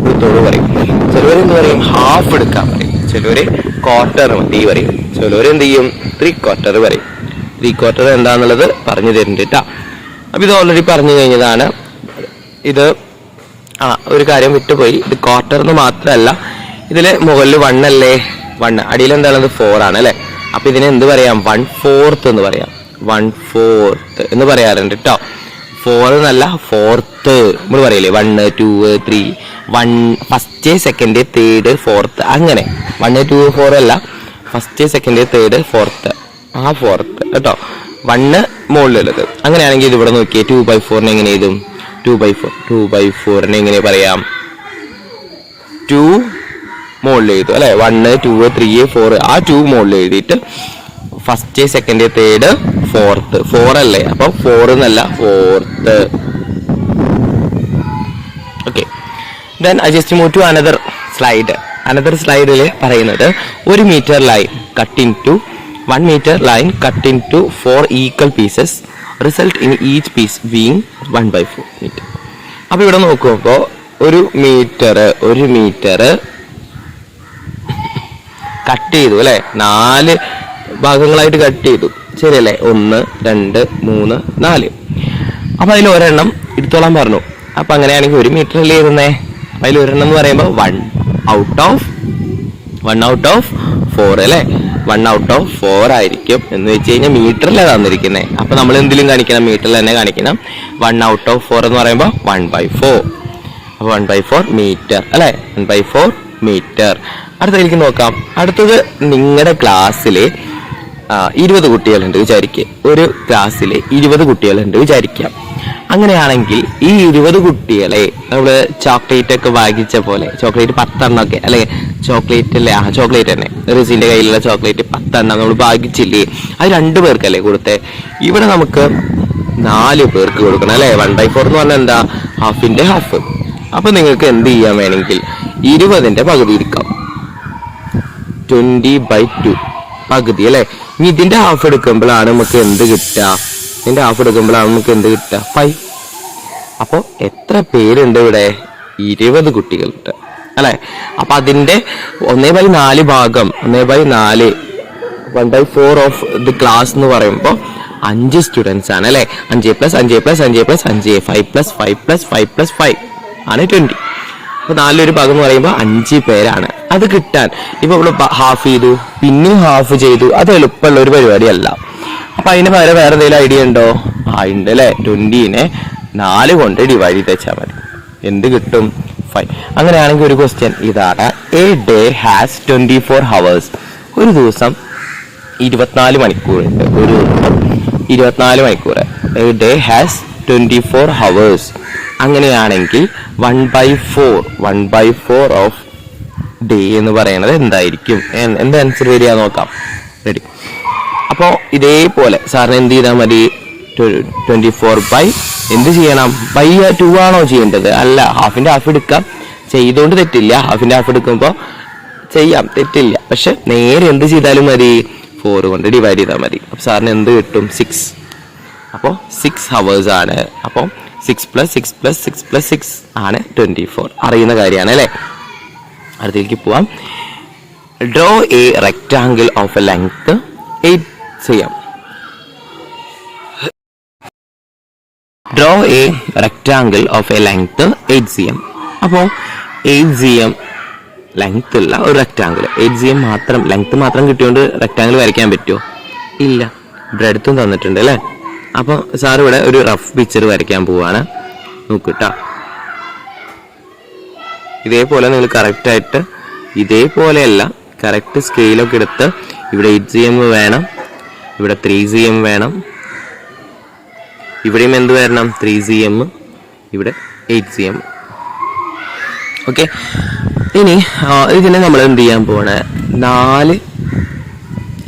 എടുത്തോളൂ പറയും. ചിലവരെന്ത് പറയും, ഹാഫ് എടുക്കാൻ പറയും. ചിലവര് ക്വാർട്ടർ മതി പറയും. ചിലവരെന്ത് ചെയ്യും, 3/4 പറയും. 3/4 എന്താന്നുള്ളത് പറഞ്ഞു തരുന്നുണ്ട് കേട്ടാ. അപ്പൊ ഇത് ഓൾറെഡി പറഞ്ഞു കഴിഞ്ഞതാണ്. ഇത് ഒരു കാര്യം വിട്ടുപോയി, ഇത് ക്വാർട്ടർ എന്ന് മാത്രമല്ല, ഇതില് മുകളിൽ 1 അല്ലേ, 1 അടിയിൽ എന്താണത് 4 ആണ് അല്ലെ. അപ്പൊ ഇതിനെ എന്ത് പറയാം, 1/4 എന്ന് പറയാം. 1/4 എന്ന് പറയാറുണ്ട് കേട്ടോ. 4 എന്നല്ല, 4th നമ്മൾ പറയില്ലേ, 1 2 3 1 ഫസ്റ്റ് സെക്കൻഡ് തേർഡ് ഫോർത്ത്, അങ്ങനെ 1 2 4 അല്ല, ഫസ്റ്റ് സെക്കൻഡ് തേർഡ് ഫോർത്ത്, ആ 4th കേട്ടോ. 1 മുകളിലുള്ളത്. അങ്ങനെയാണെങ്കിൽ ഇത് ഇവിടെ നോക്കിയേ, 2/4 എങ്ങനെ എഴുതും, 2/4 എങ്ങനെ പറയാം, 2 മുകളിൽ എഴുതും അല്ലെ. 1 2 3 4 ആ 2 മുകളിൽ എഴുതിയിട്ട് ഫസ്റ്റ് സെക്കൻഡ് തേർഡ് ഫോർത്ത്, 4 അല്ലേ, അപ്പൊ 4 എന്നല്ല 4th. Okay, then I just move to another slide. Another slide-ൽ പറയുന്നത് 1 meter line cut into 1 meter line cut into 4 equal pieces result in each piece being 1/4 meter. അപ്പൊ ഇവിടെ നോക്കുമ്പോ ഒരു മീറ്റർ കട്ട് ചെയ്തു അല്ലെ, 4 ഭാഗങ്ങളായിട്ട് കട്ട് ചെയ്തു, ശരിയല്ലേ, 1 2 3 4. അപ്പൊ അതിൽ ഒരെണ്ണം എടുത്തോളാൻ പറഞ്ഞു. അപ്പൊ അങ്ങനെയാണെങ്കിൽ 1 മീറ്റർ അല്ലേ ഇരുന്നേ, അതിൽ ഒരെണ്ണം എന്ന് പറയുമ്പോൾ 1 out of 4 അല്ലെ. 1 out of 4 ആയിരിക്കും എന്ന് വെച്ച് കഴിഞ്ഞാൽ മീറ്ററിലാണ് തന്നിരിക്കുന്നത്. അപ്പൊ നമ്മൾ എന്തിലും കാണിക്കണം, മീറ്ററിൽ തന്നെ കാണിക്കണം. 1 out of 4 എന്ന് പറയുമ്പോൾ 1/4. അപ്പൊ 1/4 മീറ്റർ അല്ലെ, 1/4 മീറ്റർ. അടുത്തതിലേക്ക് നോക്കാം. അടുത്തത് നിങ്ങളുടെ ക്ലാസ്സില് 20 കുട്ടികളുണ്ട് വിചാരിക്കുക. ഒരു ക്ലാസ്സിൽ 20 കുട്ടികളുണ്ട് വിചാരിക്കാം. അങ്ങനെയാണെങ്കിൽ ഈ 20 കുട്ടികളെ നമ്മള് ചോക്ലേറ്റ് ഒക്കെ വാങ്ങിച്ച പോലെ, ചോക്ലേറ്റ് 10 എണ്ണം ഒക്കെ അല്ലെ, ചോക്ലേറ്റ് അല്ലേ, ചോക്ലേറ്റ് തന്നെ, റിസിന്റെ കയ്യിലുള്ള ചോക്ലേറ്റ് 10 എണ്ണം നമ്മൾ വാങ്ങിച്ചില്ലേ, അത് 2 പേർക്കല്ലേ കൊടുത്തേ. ഇവിടെ നമുക്ക് 4 പേർക്ക് കൊടുക്കണം അല്ലെ. 1/4 എന്ന് പറഞ്ഞാൽ എന്താ, ഹാഫിന്റെ ഹാഫ്. അപ്പൊ നിങ്ങൾക്ക് എന്ത് ചെയ്യാൻ വേണമെങ്കിൽ 20ന്റെ പകുതി എടുക്കാം, 20/2 പകുതി അല്ലെ. ഇനി ഇതിന്റെ ഹാഫ് എടുക്കുമ്പോഴാണ് നമുക്ക് എന്ത് കിട്ടുക, 5. അപ്പൊ എത്ര പേരുണ്ട് ഇവിടെ, 20 കുട്ടികളുണ്ട് അല്ലെ. അപ്പൊ അതിന്റെ 1/4 ഭാഗം, 1/4 1/4 ഓഫ് ദി ക്ലാസ് എന്ന് പറയുമ്പോ 5 സ്റ്റുഡൻസ് ആണ് അല്ലെ. 5 + 5 + 5 + 5 5 + 5 + 5 + 5 ആണ് 20. അപ്പൊ 4 ഭാഗം എന്ന് പറയുമ്പോൾ 5 പേരാണ്. അത് കിട്ടാൻ ഇപ്പൊ ഇവിടെ ഹാഫ് ചെയ്തു, പിന്നെയും ഹാഫ് ചെയ്തു, അത് എളുപ്പമുള്ള ഒരു പരിപാടിയല്ല. അപ്പൊ അതിന് പകരം വേറെ എന്തെങ്കിലും ഐഡിയ ഉണ്ടോ? ഉണ്ട് അല്ലെ. 20നെ 4 കൊണ്ട് ഡിവൈഡ് ചെയ്ത് വെച്ചാൽ മതി. എന്ത് കിട്ടും? 5. അങ്ങനെയാണെങ്കിൽ ഒരു ക്വസ്റ്റ്യൻ ഇതാണ്, എ ഡേ ഹാസ് 24 hours. ഒരു ദിവസം 24 മണിക്കൂറുണ്ട്. ഒരു ദിവസം 24 മണിക്കൂർ. A day has 24 hours. അങ്ങനെയാണെങ്കിൽ 1/4 ഓഫ് ഡേ എന്ന് പറയുന്നത് എന്തായിരിക്കും? എന്ത് ആൻസർ വരിക നോക്കാം. റെഡി. അപ്പോൾ ഇതേപോലെ സാറിന് എന്ത് ചെയ്താൽ മതി, 24 എന്ത് ചെയ്യണം, ബൈ 2 ആണോ ചെയ്യേണ്ടത്? അല്ല, ഹാഫിന്റെ ഹാഫ് എടുക്കാം, ചെയ്തുകൊണ്ട് തെറ്റില്ല. ഹാഫിന്റെ ഹാഫ് എടുക്കുമ്പോൾ ചെയ്യാം, തെറ്റില്ല. പക്ഷെ നേരെ എന്ത് ചെയ്താലും മതി, 4 കൊണ്ട് ഡിവൈഡ് ചെയ്താൽ മതി. അപ്പൊ സാറിന് എന്ത് കിട്ടും? 6. അപ്പോൾ 6 hours ആണ്. അപ്പോൾ 6 + 6 + 6 + 6 ആണ് 24. അറിയുന്ന കാര്യമാണ് അല്ലേ. അടുത്തേക്ക് പോവാം. Draw A rectangle of A length 8 ചെയ്യാം. Draw A rectangle of A length 8 cm. അപ്പോൾ 8 cm ലെങ്ത് ഉള്ള ഒരു റെക്ടാങ്കിൾ, 8 cm മാത്രം ലെങ്ത് മാത്രം കിട്ടിയോണ്ട് റെക്ടാങ്കിൾ വരയ്ക്കാൻ പറ്റുമോ? ഇല്ല. ഇവിടെ അടുത്തും തന്നിട്ടുണ്ട് അല്ലേ. അപ്പോൾ സാർ ഇവിടെ ഒരു റഫ് പിക്ചർ വരയ്ക്കാൻ പോവാണ്. നോക്കൂട്ടാ, ഇതേപോലെ നിങ്ങൾ കറക്റ്റായിട്ട്, ഇതേപോലെയല്ല, കറക്റ്റ് സ്കെയിലൊക്കെ എടുത്ത് ഇവിടെ 8 cm വേണം, ഇവിടെ 3 cm വേണം, ഇവിടെയും എന്ത് വരണം, 3 cm, ഇവിടെ 8 cm. ഓക്കെ. ഇനി ഇതിനെ നമ്മൾ എന്ത് ചെയ്യാൻ പോവാണ്, 4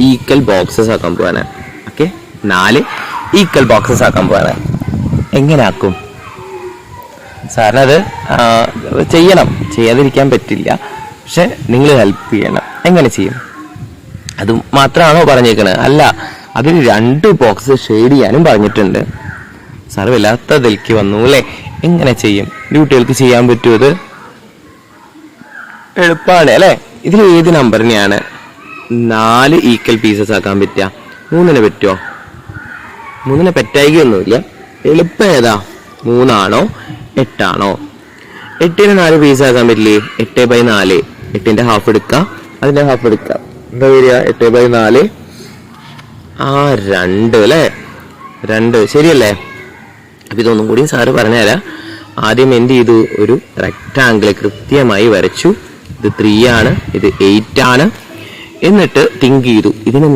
ഈക്വൽ ബോക്സസ് ആക്കാൻ പോവാണ്. ഓക്കെ, 4 ഈക്വൽ ബോക്സസ് ആക്കാൻ പോവാണ്. എങ്ങനെ ആക്കും? സാറിനത് ചെയ്യണം, ചെയ്യാതിരിക്കാൻ പറ്റില്ല. പക്ഷെ നിങ്ങൾ ഹെൽപ്പ് ചെയ്യണം. എങ്ങനെ ചെയ്യും? അത് മാത്രമാണോ പറഞ്ഞേക്കണത്? അല്ല, അതിൽ 2 ബോക്സ് ഷെയ്ഡ് ചെയ്യാനും പറഞ്ഞിട്ടുണ്ട്. സാർ വല്ലാത്തതിലേക്ക് വന്നു അല്ലേ? എങ്ങനെ ചെയ്യും? കുട്ടികൾക്ക് ചെയ്യാൻ പറ്റുമോ? ഇത് എളുപ്പമാണ് അല്ലേ? ഇതിൽ ഏത് നമ്പറിനെയാണ് 4 ഈക്വൽ പീസസ് ആക്കാൻ പറ്റുക? 3 പറ്റുമോ? 3 പറ്റായികൊന്നുമില്ല. എളുപ്പം ഏതാ? 3 ആണോ 8 ആണോ? 8നെ 4 പീസ് ആക്കാൻ പറ്റില്ലേ? 8/4. 8ന്റെ ഹാഫ് എടുക്കുക, അതിന്റെ ഹാഫ് എടുക്കുക. എന്താ വരിക? 8/4 2 അല്ലേ? 2 ശരിയല്ലേ? അപ്പൊ ഇതൊന്നും കൂടി സാറ് പറഞ്ഞുതരാം. ആദ്യം എന്ത് ചെയ്തു? ഒരു റെക്ടാങ്കിൾ കൃത്യമായി വരച്ചു. ഇത് 3 ആണ്, ഇത് 8 ആണ്. എന്നിട്ട് തിങ്ക് ചെയ്തു, ഇതിന്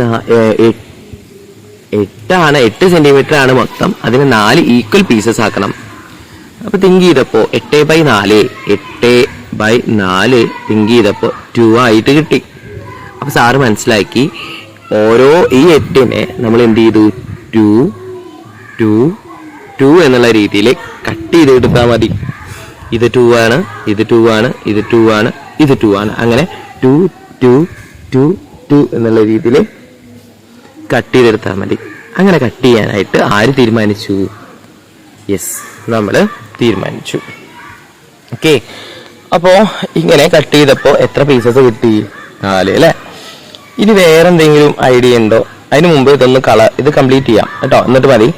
8 ആണ്, 8 സെന്റിമീറ്റർ ആണ് മൊത്തം. അതിന് 4 ഈക്വൽ പീസസ് ആക്കണം. അപ്പൊ തിങ്ക് ചെയ്തപ്പോ 8/4 തിങ്ക് ചെയ്തപ്പോ 2 ആയിട്ട് കിട്ടി. അപ്പൊ സാറ് മനസ്സിലാക്കി, ഓരോ ഈ 8നെ നമ്മൾ എന്ത് ചെയ്തു? 2 2 2 എന്നുള്ള രീതിയിൽ കട്ട് ചെയ്ത് എടുത്താൽ മതി. ഇത് 2 ആണ്, ഇത് 2 ആണ്, ഇത് 2 ആണ്, ഇത് 2 ആണ്. അങ്ങനെ 2 2 2 2 എന്നുള്ള രീതിയിൽ കട്ട് ചെയ്തെടുത്താൽ മതി. അങ്ങനെ കട്ട് ചെയ്യാനായിട്ട് ആര് തീരുമാനിച്ചു? യെസ്, നമ്മൾ തീരുമാനിച്ചു. ഓക്കെ, അപ്പോ ഇങ്ങനെ കട്ട് ചെയ്തപ്പോ എത്ര പീസസ് കിട്ടി? 4 അല്ലെ? ഇനി വേറെ എന്തെങ്കിലും ഐഡിയ ഉണ്ടോ? അതിന് മുമ്പ് ഇത് കംപ്ലീറ്റ് ചെയ്യാം കേട്ടോ. എന്നിട്ട് മതി.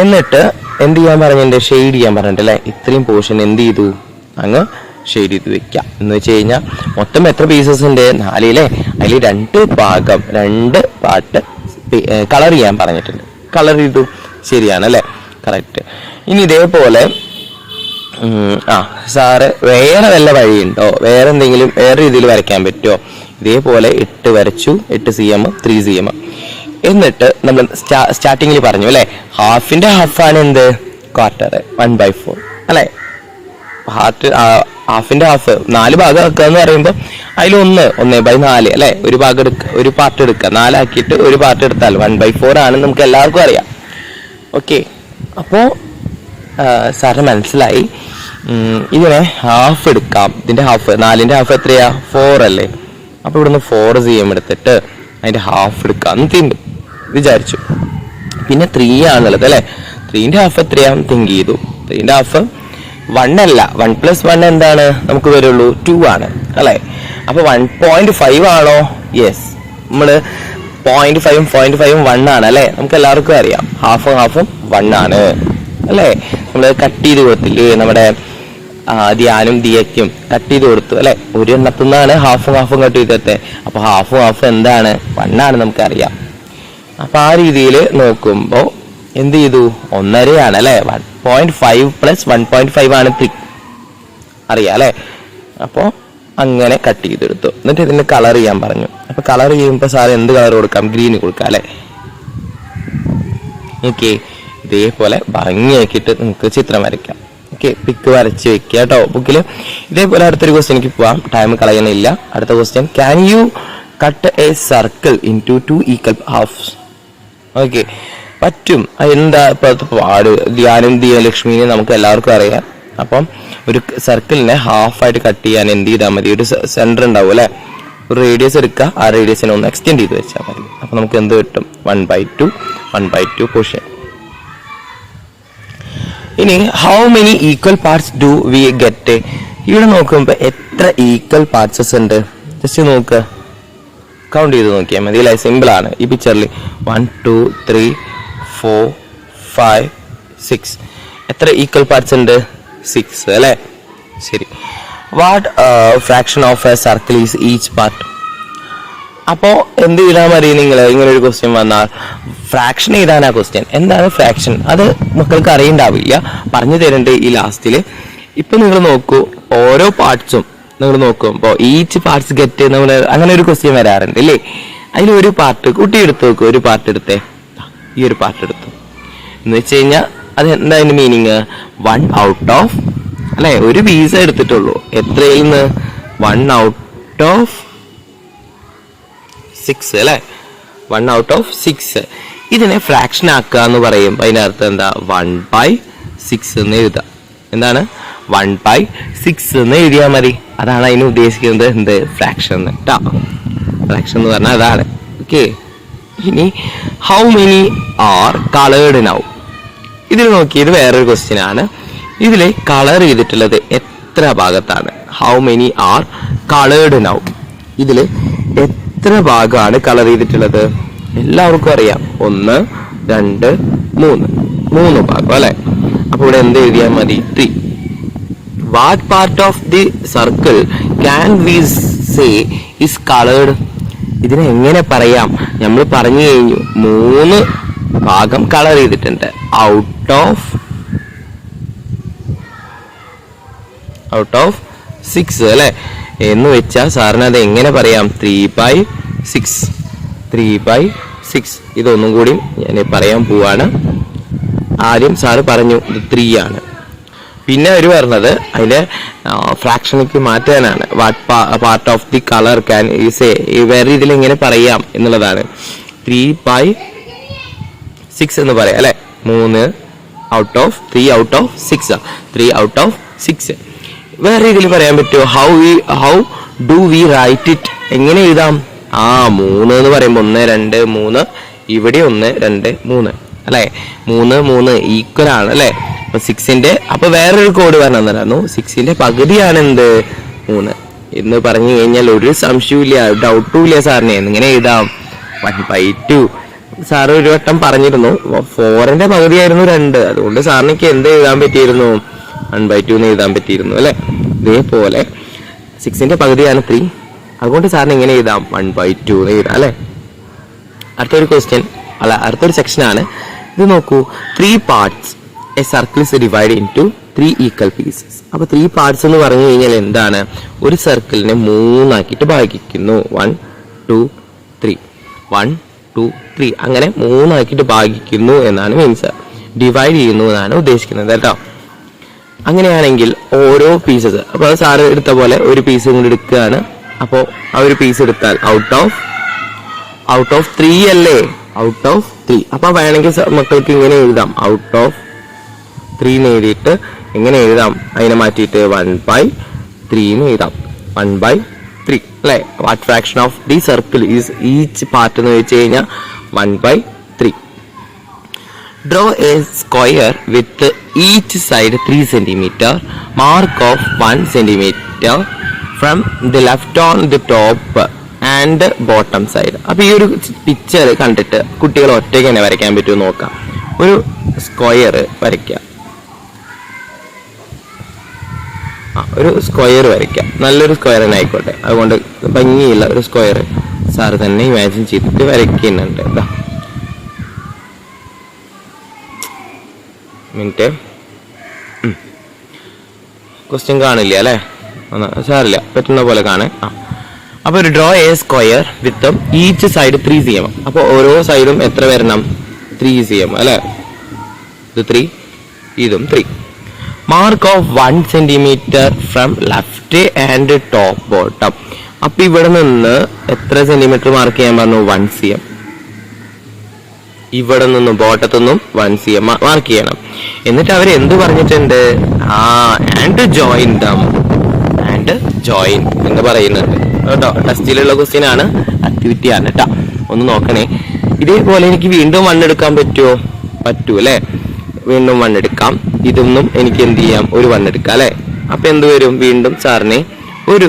എന്നിട്ട് എന്ത് ചെയ്യാൻ പറഞ്ഞിട്ടുണ്ട്? ഷെയ്ഡ് ചെയ്യാൻ പറഞ്ഞിട്ടല്ലേ? ഇത്രയും പോർഷൻ എന്ത് ചെയ്തു? അങ്ങ് ഷെയ്ഡ് ചെയ്ത് വെക്കാം. എന്ന് വെച്ച് കഴിഞ്ഞാൽ മൊത്തം എത്ര പീസസ് ഉണ്ട്? 4 അല്ലേ? അതിൽ 2 ഭാഗം 2 പാർട്ട് കളർ ചെയ്യാൻ പറഞ്ഞിട്ടുണ്ട്. കളർ ചെയ്തു, ശരിയാണ് അല്ലേ? കറക്റ്റ്. ഇനി ഇതേപോലെ സാറ് വേറെ വല്ല വഴിയുണ്ടോ? വേറെ എന്തെങ്കിലും വേറെ രീതിയിൽ വരയ്ക്കാൻ പറ്റുമോ? ഇതേപോലെ 8 വരച്ചു, 8 cm 3 cm. എന്നിട്ട് നമ്മൾ സ്റ്റാർട്ടിങ്ങിൽ പറഞ്ഞു അല്ലെ, ഹാഫിന്റെ ഹാഫാണ് എന്ത്? ക്വാർട്ടർ, 1/4 അല്ലെ? ഹാഫിന്റെ ഹാഫ് 4 ഭാഗം ആക്കുക എന്ന് പറയുമ്പോൾ അതിൽ 1/4 അല്ലെ? ഒരു ഭാഗം എടുക്കുക, ഒരു പാർട്ട് എടുക്കുക. 4 ആക്കിയിട്ട് ഒരു പാർട്ട് എടുത്താൽ 1/4 ആണെന്ന് നമുക്ക് എല്ലാവർക്കും അറിയാം. ഓക്കെ, അപ്പോ സാറിന് മനസ്സിലായി. ഇതിനെ ഹാഫ് എടുക്കാം. ഇതിന്റെ ഹാഫ് 4ന്റെ ഹാഫ് എത്രയാ? 4 അല്ലേ? അപ്പൊ ഇവിടുന്ന് 4 cm എടുത്തിട്ട് അതിന്റെ ഹാഫ് എടുക്കാന്ന് വിചാരിച്ചു. പിന്നെ 3 ആണുള്ളത് അല്ലെ? 3ന്റെ ഹാഫ് എത്രയാ? തിങ്ക് ചെയ്തു. 3ന്റെ ഹാഫ് 1 അല്ല, 1 + 1 എന്താണ് നമുക്ക് വരുള്ളൂ? 2 ആണ് അല്ലെ? അപ്പൊ 1.5 ആണോ? യെസ്, നമ്മള് 0.5 0.5 1 ആണ് അല്ലെ? നമുക്ക് എല്ലാവർക്കും അറിയാം. ഹാഫും 1 ആണ് അല്ലെ? നമ്മള് കട്ട് ചെയ്ത് കൊടുത്തില്ലേ? നമ്മുടെ ധ്യാനും ദിയയ്ക്കും കട്ട് ചെയ്ത് കൊടുത്തു അല്ലെ? ഒരു എണ്ണത്തുനിന്നാണ് ഹാഫും കട്ട് ചെയ്തത്. അപ്പൊ ഹാഫും എന്താണ്? 1 ആണ് നമുക്കറിയാം. അപ്പൊ ആ രീതിയിൽ നോക്കുമ്പോ എന്ത് ചെയ്തു? 1.5 ആണ് അല്ലെ? 1.5 + 1.5 ആണ് 3 അറിയാം അല്ലെ? അപ്പോ അങ്ങനെ കട്ട് ചെയ്തെടുത്തു. എന്നിട്ട് ഇതിന് കളർ ചെയ്യാൻ പറഞ്ഞു. അപ്പൊ കളർ ചെയ്യുമ്പോ സാർ എന്ത് കളർ കൊടുക്കാം? ഗ്രീൻ കൊടുക്കാം അല്ലെ? ഓക്കെ, ഇതേപോലെ ഭംഗിയാക്കിയിട്ട് നിങ്ങൾക്ക് ചിത്രം വരയ്ക്കാം. ഓക്കെ, പിക്ക് വരച്ച് വെക്കുക കേട്ടോ ബുക്കില്. ഇതേപോലെ അടുത്തൊരു ക്വസ്റ്റ്യനിക്ക് പോവാം, ടൈം കളയണില്ല. അടുത്ത question, can you cut A circle into 2 equal halves? Okay, പറ്റും. എന്താ ഇപ്പോഴത്തെ പാട്? ധ്യാനും ദിയലക്ഷ്മിനെ നമുക്ക് എല്ലാവർക്കും അറിയാം. അപ്പം ഒരു സർക്കിളിനെ ഹാഫായിട്ട് കട്ട് ചെയ്യാൻ എന്ത് ചെയ്താൽ മതി? ഒരു സെന്റർ ഉണ്ടാവും അല്ലെ? ഒരു റേഡിയസ് എടുക്കുക, ആ റേഡിയസിനെ ഒന്ന് എക്സ്റ്റെൻഡ് ചെയ്ത് വെച്ചാൽ മതി. അപ്പൊ നമുക്ക് എന്ത് കിട്ടും? 1/2 പോർഷൻ. ഇനി how many equal parts do we get? ഇവിടെ നോക്കുമ്പോ എത്ര ഈക്വൽ പാർട്സസ് ഉണ്ട്? ജസ്റ്റ് നോക്ക്, കൗണ്ട് ചെയ്ത് നോക്കിയാൽ മതി അല്ലെ? സിമ്പിൾ ആണ്. ഈ പിക്ചറിൽ 1 2 3 4 5 6 എത്ര ഈക്വൽ പാർട്സ് ഉണ്ട്? 6 അല്ലെ? ശരി. What fraction of A circle is each part? അപ്പോ എന്ത് ചെയ്താൽ മതി? നിങ്ങൾ ഇങ്ങനെ ഒരു ക്വസ്റ്റ്യൻ വന്നാൽ ഫ്രാക്ഷൻ എഴുതാനാ ക്വസ്റ്റ്യൻ. എന്താണ് ഫ്രാക്ഷൻ? അത് മക്കൾക്ക് അറിയണ്ടാവില്ല, പറഞ്ഞു തരണ്ടേ ഈ ലാസ്റ്റില്. ഇപ്പൊ നിങ്ങൾ നോക്കൂ, ഓരോ പാർട്സും നിങ്ങൾ നോക്കുമ്പോ ഈച്ച് പാർട്സ് ഗെറ്റ് നമ്മൾ അങ്ങനെ ഒരു ക്വസ്റ്റ്യൻ വരാറുണ്ട് അല്ലേ? അതിൽ ഒരു പാർട്ട് കുട്ടി എടുത്ത് നോക്കൂ. ഒരു പാർട്ട് എടുത്തേ, ഈ ഒരു പാർട്ട് എടുത്തു എന്ന് വെച്ച് കഴിഞ്ഞാൽ അത് എന്താ അതിന്റെ മീനിങ്? 1 ഔട്ട് ഓഫ് അല്ലെ? ഒരു പീസ എടുത്തിട്ടുള്ളൂ. എത്രയിൽ നിന്ന്? 1 ഔട്ട് ഓഫ് 6 അല്ലെ? 1 ഔട്ട് ഓഫ് 6. ഇതിനെ ഫ്രാക്ഷൻ ആക്കുക എന്ന് പറയുമ്പോൾ അതിനർത്ഥം എന്താ? 1/6 എന്ന് എഴുതാം. എന്താണ്? 1/6 എന്ന് എഴുതിയാൽ മതി. അതാണ് അതിന് ഉദ്ദേശിക്കുന്നത് എന്ത്, ഫ്രാക്ഷൻ കേട്ടോ. ഫ്രാക്ഷൻ എന്ന് പറഞ്ഞാൽ അതാണ്. ഓക്കെ, ഇനി how many R coloured now. ഇതിൽ നോക്കിയത് വേറൊരു ക്വസ്റ്റ്യൻ ആണ്. ഇതിൽ കളർ ചെയ്തിട്ടുള്ളത് എത്ര ഭാഗത്താണ്? How many R coloured now. ഇതിൽ എത്ര ഭാഗമാണ് കളർ ചെയ്തിട്ടുള്ളത്? എല്ലാവർക്കും അറിയാം, 1, 2, 3 ഭാഗം അല്ലെ. അപ്പൊ ഇവിടെ എന്ത് എഴുതിയാൽ മതി? 3. What part of the circle can we say is coloured? ഇതിനെ എങ്ങനെ പറയാം? നമ്മൾ പറഞ്ഞു കഴിഞ്ഞു 3 ഭാഗം കളർ ചെയ്തിട്ടുണ്ട്. ഔട്ട് ഓഫ് 6 അല്ലെ. എന്ന് വെച്ചാൽ സാറിന് അത് എങ്ങനെ പറയാം? 3/6. ഇതൊന്നും കൂടി ഞാൻ പറയാൻ പോവാണ്. ആദ്യം സാറ് പറഞ്ഞു ഇത് 3 ആണ്. പിന്നെ അവർ പറഞ്ഞത് അതിന്റെ ഫ്രാക്ഷനിക്ക് മാറ്റാനാണ്. What part of the colour can say, വേറെ ഇതിൽ എങ്ങനെ പറയാം എന്നുള്ളതാണ്. 3/6 എന്ന് പറയാം അല്ലെ. 3 ഔട്ട് ഓഫ് 6. വേറെ ഇതിൽ പറയാൻ പറ്റുമോ? How do we write it? എങ്ങനെ എഴുതാം? 3 എന്ന് പറയുമ്പോൾ 1, 2, 3. ഇവിടെ 1, 2, 3 അല്ലെ. 3 ഈക്വൽ ആണ് അല്ലെ. അപ്പൊ 6ന്റെ അപ്പൊ വേറൊരു കോഡ് പറഞ്ഞിരുന്നു. 6ന്റെ പകുതിയാണ് എന്ത്? 3 എന്ന് പറഞ്ഞു കഴിഞ്ഞാൽ ഒരു സംശയമില്ല, ഡൗട്ടും ഇല്ല സാറിന്. എങ്ങനെ എഴുതാം? 1/2. സാറ് ഒരു വട്ടം പറഞ്ഞിരുന്നു 4ന്റെ പകുതിയായിരുന്നു 2. അതുകൊണ്ട് സാറിനൊക്കെ എന്ത് എഴുതാൻ പറ്റിയിരുന്നു? 1/2 എന്ന് എഴുതാൻ പറ്റിയിരുന്നു അല്ലെ. ഇതേപോലെ 6ന്റെ പകുതിയാണ് 3. അതുകൊണ്ട് സാറിന് എങ്ങനെ എഴുതാം? 1/2 എന്ന് എഴുതാം അല്ലെ. അടുത്തൊരു ക്വസ്റ്റ്യൻ അല്ല, അടുത്തൊരു സെക്ഷൻ ആണ് ഇത്. നോക്കൂ, 3 parts A circle is divide into 3 equal pieces. അപ്പൊ 3 പാർട്സ് എന്ന് പറഞ്ഞു കഴിഞ്ഞാൽ എന്താണ്? ഒരു സർക്കിളിനെ 3 ആക്കിയിട്ട് ഭാഗിക്കുന്നു. 1, 2, 3 1, 2, 3 അങ്ങനെ 3 ആക്കിയിട്ട് ഭാഗിക്കുന്നു എന്നാണ് മീൻസ്. ഡിവൈഡ് ചെയ്യുന്നു എന്നാണ് ഉദ്ദേശിക്കുന്നത് കേട്ടോ. അങ്ങനെയാണെങ്കിൽ ഓരോ പീസസ്, അപ്പൊ സാറ് എടുത്ത പോലെ ഒരു പീസ് കൂടി എടുക്കുകയാണ്. അപ്പോൾ ആ ഒരു പീസ് എടുത്താൽ ഔട്ട് ഓഫ് 3 അല്ലേ. Out of 3. അപ്പൊ വേണമെങ്കിൽ മക്കൾക്ക് ഇങ്ങനെ എഴുതാം. ഔട്ട് ഓഫ് 3 എന്ന് എഴുതിയിട്ട് എങ്ങനെ എഴുതാം? അതിനെ മാറ്റിയിട്ട് 1/3 എന്ന് എഴുതാം. 1/3 അല്ലെ. What fraction of the circle is each part എന്ന് വെച്ച് കഴിഞ്ഞാൽ 1/3. Draw A square with each side 3 centimeter. Mark of 1 centimeter from the left on the top and bottom side. അപ്പൊ ഈ ഒരു പിക്ചർ കണ്ടിട്ട് കുട്ടികൾ ഒറ്റയ്ക്ക് തന്നെ വരയ്ക്കാൻ പറ്റുമോ നോക്കാം. ഒരു സ്ക്വയർ വരയ്ക്കാം. ഒരു സ്ക്വയർ വരയ്ക്കാം. നല്ലൊരു സ്ക്വയർ തന്നെ ആയിക്കോട്ടെ. അതുകൊണ്ട് ഭംഗിയുള്ള ഒരു സ്ക്വയർ സാറ് തന്നെ ഇമാജിൻ ചെയ്തിട്ട് വരയ്ക്കുന്നുണ്ട്. മിനിറ്റ്, ക്വസ്റ്റ്യൻ കാണില്ല അല്ലേ? സാറില്ല, പറ്റുന്ന പോലെ കാണാൻ. അപ്പൊ ഒരു draw A square with each side 3 cm. അപ്പൊ ഓരോ സൈഡും എത്ര വരണം? 3 cm അല്ലെ. ഇത് 3, ഇതും 3. Mark of 1 centimeter from left and top bottom. അപ്പൊ ഇവിടെ നിന്ന് എത്ര സെന്റിമീറ്റർ മാർക്ക് ചെയ്യാൻ പറഞ്ഞു? 1 cm. ഇവിടെ നിന്നും ബോട്ടത്തുനിന്നും 1 cm മാർക്ക് ചെയ്യണം. എന്നിട്ട് അവർ എന്ത് പറഞ്ഞിട്ടുണ്ട്? ആൻഡ് ജോയിൻ എന്ന് പറയുന്നുണ്ട് കേട്ടോ. ടെസ്റ്റിലുള്ള ക്വസ്റ്റ്യൻ ആണ്, ആക്ടിവിറ്റി ആണ് കേട്ടോ. ഒന്ന് നോക്കണേ. ഇതേപോലെ എനിക്ക് വീണ്ടും 1 എടുക്കാൻ പറ്റുമോ? പറ്റൂ അല്ലെ. വീണ്ടും 1 എടുക്കാം. ഇതൊന്നും എനിക്ക് എന്ത് ചെയ്യാം? ഒരു 1 എടുക്കാം അല്ലെ. അപ്പൊ എന്ത് വരും? വീണ്ടും സാറിന് ഒരു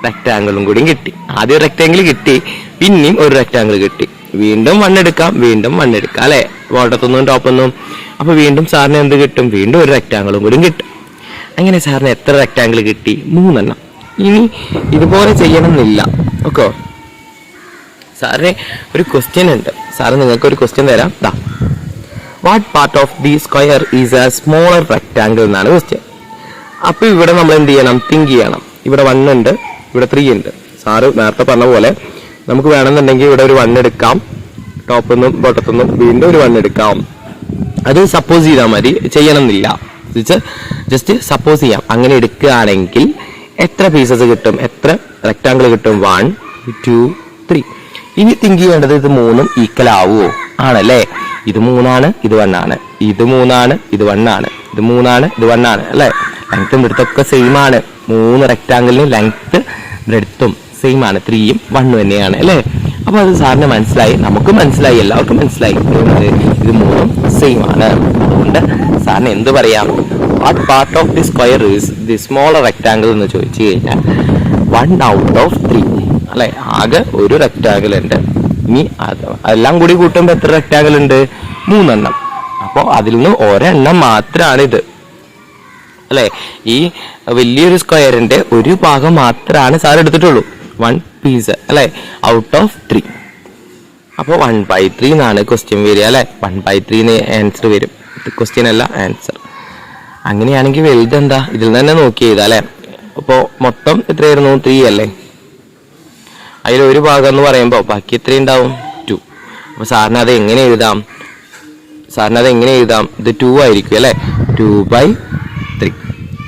റെക്ടാങ്കിളും കൂടി കിട്ടി. ആദ്യം റെക്ടാങ്കിൾ കിട്ടി, പിന്നെയും ഒരു റെക്ടാങ്കിൾ കിട്ടി. വീണ്ടും 1 എടുക്കാം, വീണ്ടും 1 എടുക്കാം അല്ലെ. ബോട്ടത്തൊന്നും ടോപ്പൊന്നും. അപ്പൊ വീണ്ടും സാറിന് എന്ത് കിട്ടും? വീണ്ടും ഒരു റെക്ടാങ്കിളും കൂടി കിട്ടും. അങ്ങനെ സാറിന് എത്ര റെക്ടാങ്കിൾ കിട്ടി? 3 എണ്ണം. ഇനി ഇതുപോലെ ചെയ്യണമെന്നില്ല. ഓക്കെ, സാറിന് ഒരു ക്വസ്റ്റ്യൻ ഉണ്ട്. സാറ് നിങ്ങൾക്ക് ഒരു ക്വസ്റ്റ്യൻ തരാം. What part of the square is A smaller rectangle എന്നാണ് ക്വസ്റ്റ്യൻ. അപ്പൊ ഇവിടെ നമ്മൾ എന്ത് ചെയ്യണം? തിങ്ക് ചെയ്യണം. ഇവിടെ 1 ഉണ്ട്, ഇവിടെ 3 ഉണ്ട്. സാറ് നേരത്തെ പറഞ്ഞ പോലെ നമുക്ക് വേണമെന്നുണ്ടെങ്കിൽ ഇവിടെ ഒരു 1 എടുക്കാം. ടോപ്പൊന്നും ബോട്ടത്തൊന്നും വീണ്ടും ഒരു 1 എടുക്കാം. അത് സപ്പോസ് ചെയ്താൽ മതി, ചെയ്യണമെന്നില്ല. ജസ്റ്റ് സപ്പോസ് ചെയ്യാം. അങ്ങനെ എടുക്കുകയാണെങ്കിൽ എത്ര പീസസ് കിട്ടും? എത്ര റെക്ടാങ്കിൾ കിട്ടും? 1, 2, 3. ഇനി തിങ്ക് ചെയ്യേണ്ടത് ഇത് 3ഉം ഈക്വൽ ആവുമോ? ആണല്ലേ. ഇത് 3 ആണ്, ഇത് 1 ആണ്. ഇത് 3 ആണ്, ഇത് 1 ആണ്. ഇത് 3 ആണ്, ഇത് 1 ആണ് അല്ലെ. ലെങ്ത്തും ബ്രെഡ്ത്തൊക്കെ സെയിം ആണ്. 3 റെക്ടാങ്കിളിന് ലെങ്ത്ത് ബ്രെഡ്ത്തും സെയിം ആണ്, 3ഉം 1ഉം തന്നെയാണ് അല്ലേ. അപ്പൊ അത് സാറിന് മനസ്സിലായി, നമുക്ക് മനസ്സിലായി, എല്ലാവർക്കും മനസ്സിലായി ഇത് 3ഉം സെയിം ആണ്. അതുകൊണ്ട് സാറിന് എന്ത് പറയാം, what part of the square is the smaller rectangle എന്ന് ചോദിച്ചു കഴിഞ്ഞാൽ 1 ഔട്ട് ഓഫ് 3 അല്ലെ. ആകെ ഒരു റെക്ടാങ്കിൾ ഉണ്ട്. ഇനി എല്ലാം കൂടി കൂട്ടുമ്പോൾ എത്ര റെക്ടാങ്കിൾ ഉണ്ട്? 3 എണ്ണം. അപ്പോൾ അതിൽ നിന്ന് ഒരെണ്ണം മാത്രമാണ് ഇത് അല്ലെ. ഈ വലിയൊരു സ്ക്വയറിന്റെ ഒരു ഭാഗം മാത്രമാണ് സാർ എടുത്തിട്ടുള്ളൂ, 1 പീസ് അല്ലെ, ഔട്ട് ഓഫ് 3. അപ്പോൾ 1/3 എന്നാണ് ക്വസ്റ്റ്യൻ വരിക അല്ലെ. 1/3 ആൻസർ വരും, ക്വസ്റ്റ്യൻ അല്ല ആൻസർ. അങ്ങനെയാണെങ്കിൽ വലുത് എന്താ, ഇതിൽ തന്നെ നോക്കി ചെയ്താ അല്ലെ. അപ്പോൾ മൊത്തം എത്രയായിരുന്നു? 3 അല്ലേ. അതിൽ ഒരു ഭാഗം എന്ന് പറയുമ്പോൾ ബാക്കി എത്ര ഉണ്ടാവും? 2. അപ്പൊ സാറിന് അത് എങ്ങനെ എഴുതാം? ഇത് 2 ആയിരിക്കും അല്ലെ, 2/3.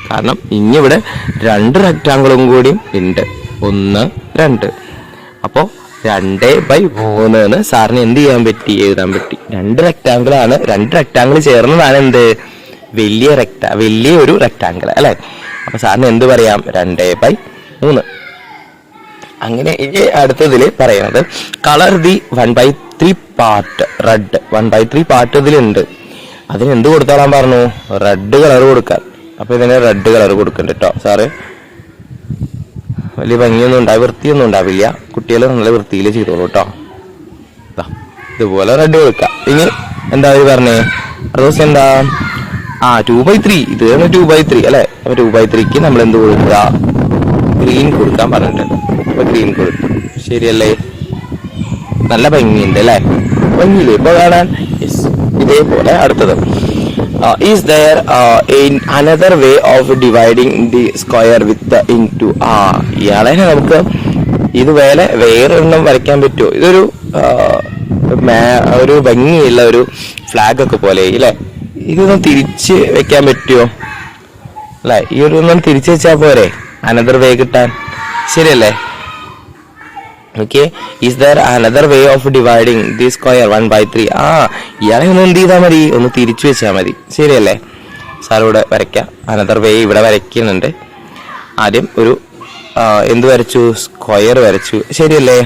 കാരണം ഇനി ഇവിടെ 2 റെക്ടാങ്കിളും കൂടി ഉണ്ട്, 1, 2. അപ്പോ 2/3 എന്ന് സാറിന് എന്ത് ചെയ്യാൻ പറ്റി? എഴുതാൻ പറ്റി. 2 റെക്ടാങ്കിൾ ആണ്, 2 റെക്ടാങ്കിൾ ചേർന്നതാണ് എന്ത്? വലിയ ഒരു റെക്ടാങ്കിൾ അല്ലെ. അപ്പൊ സാറിന് എന്ത് പറയാം? 2/3. അങ്ങനെ ഇനി അടുത്തതിൽ പറയുന്നത് colour the 1/3 part red. 1/3 part ഇതിലുണ്ട്, അതിന് എന്ത് കൊടുത്തോളാൻ പറഞ്ഞു? റെഡ് കളർ കൊടുക്കാൻ. അപ്പൊ ഇതിന് റെഡ് കളർ കൊടുക്കണ്ട കേട്ടോ സാറ്. വലിയ ഭംഗിയൊന്നും വൃത്തിയൊന്നും ഉണ്ടാവില്ല, കുട്ടികൾ നല്ല വൃത്തിയിൽ ചെയ്തോളൂ കേട്ടോ. ഇതുപോലെ റെഡ് കൊടുക്കാം. ഇനി എന്താ പറഞ്ഞേ? അടുത്ത ദിവസം എന്താ? 2/3. ഇത് 2/3 അല്ലെ. അപ്പൊ 2/3ക്ക് നമ്മൾ എന്ത് കൊടുക്കുക? ഗ്രീൻ കൊടുക്കാൻ പറഞ്ഞിട്ടുണ്ട്. അപ്പൊ ഗ്രീൻ കൊടുക്കും, ശരിയല്ലേ? നല്ല ഭംഗിയുണ്ട് അല്ലെ, ഭംഗിയില്ലേ ഇപ്പൊ കാണാൻ? ഇതേപോലെ അടുത്തത് is there another way of dividing the square with into. ഇയാളെ നമുക്ക് ഇത് വേറെ ഒന്നും വരയ്ക്കാൻ പറ്റുമോ? ഇതൊരു ഒരു ഭംഗിയുള്ള ഒരു ഫ്ലാഗ് ഒക്കെ പോലെ അല്ലെ. ഇതൊന്നും തിരിച്ച് വെക്കാൻ പറ്റുമോ അല്ലെ? ഈ ഒരു ഒന്നും തിരിച്ചു വെച്ചാൽ പോരെ അനദർ വേ കിട്ടാൻ, ശരിയല്ലേ? Okay, is there another way of dividing the square 1/3. ഇയാളെ ഒന്ന് എന്ത് ചെയ്താൽ മതി? ഒന്ന് തിരിച്ചു വെച്ചാൽ മതി, ശരിയല്ലേ? സാറിവിടെ വരയ്ക്കാം. അനദർ വേ ഇവിടെ വരയ്ക്കുന്നുണ്ട്. ആദ്യം ഒരു എന്ത് വരച്ചു? സ്ക്വയർ വരച്ചു, ശരിയല്ലേ?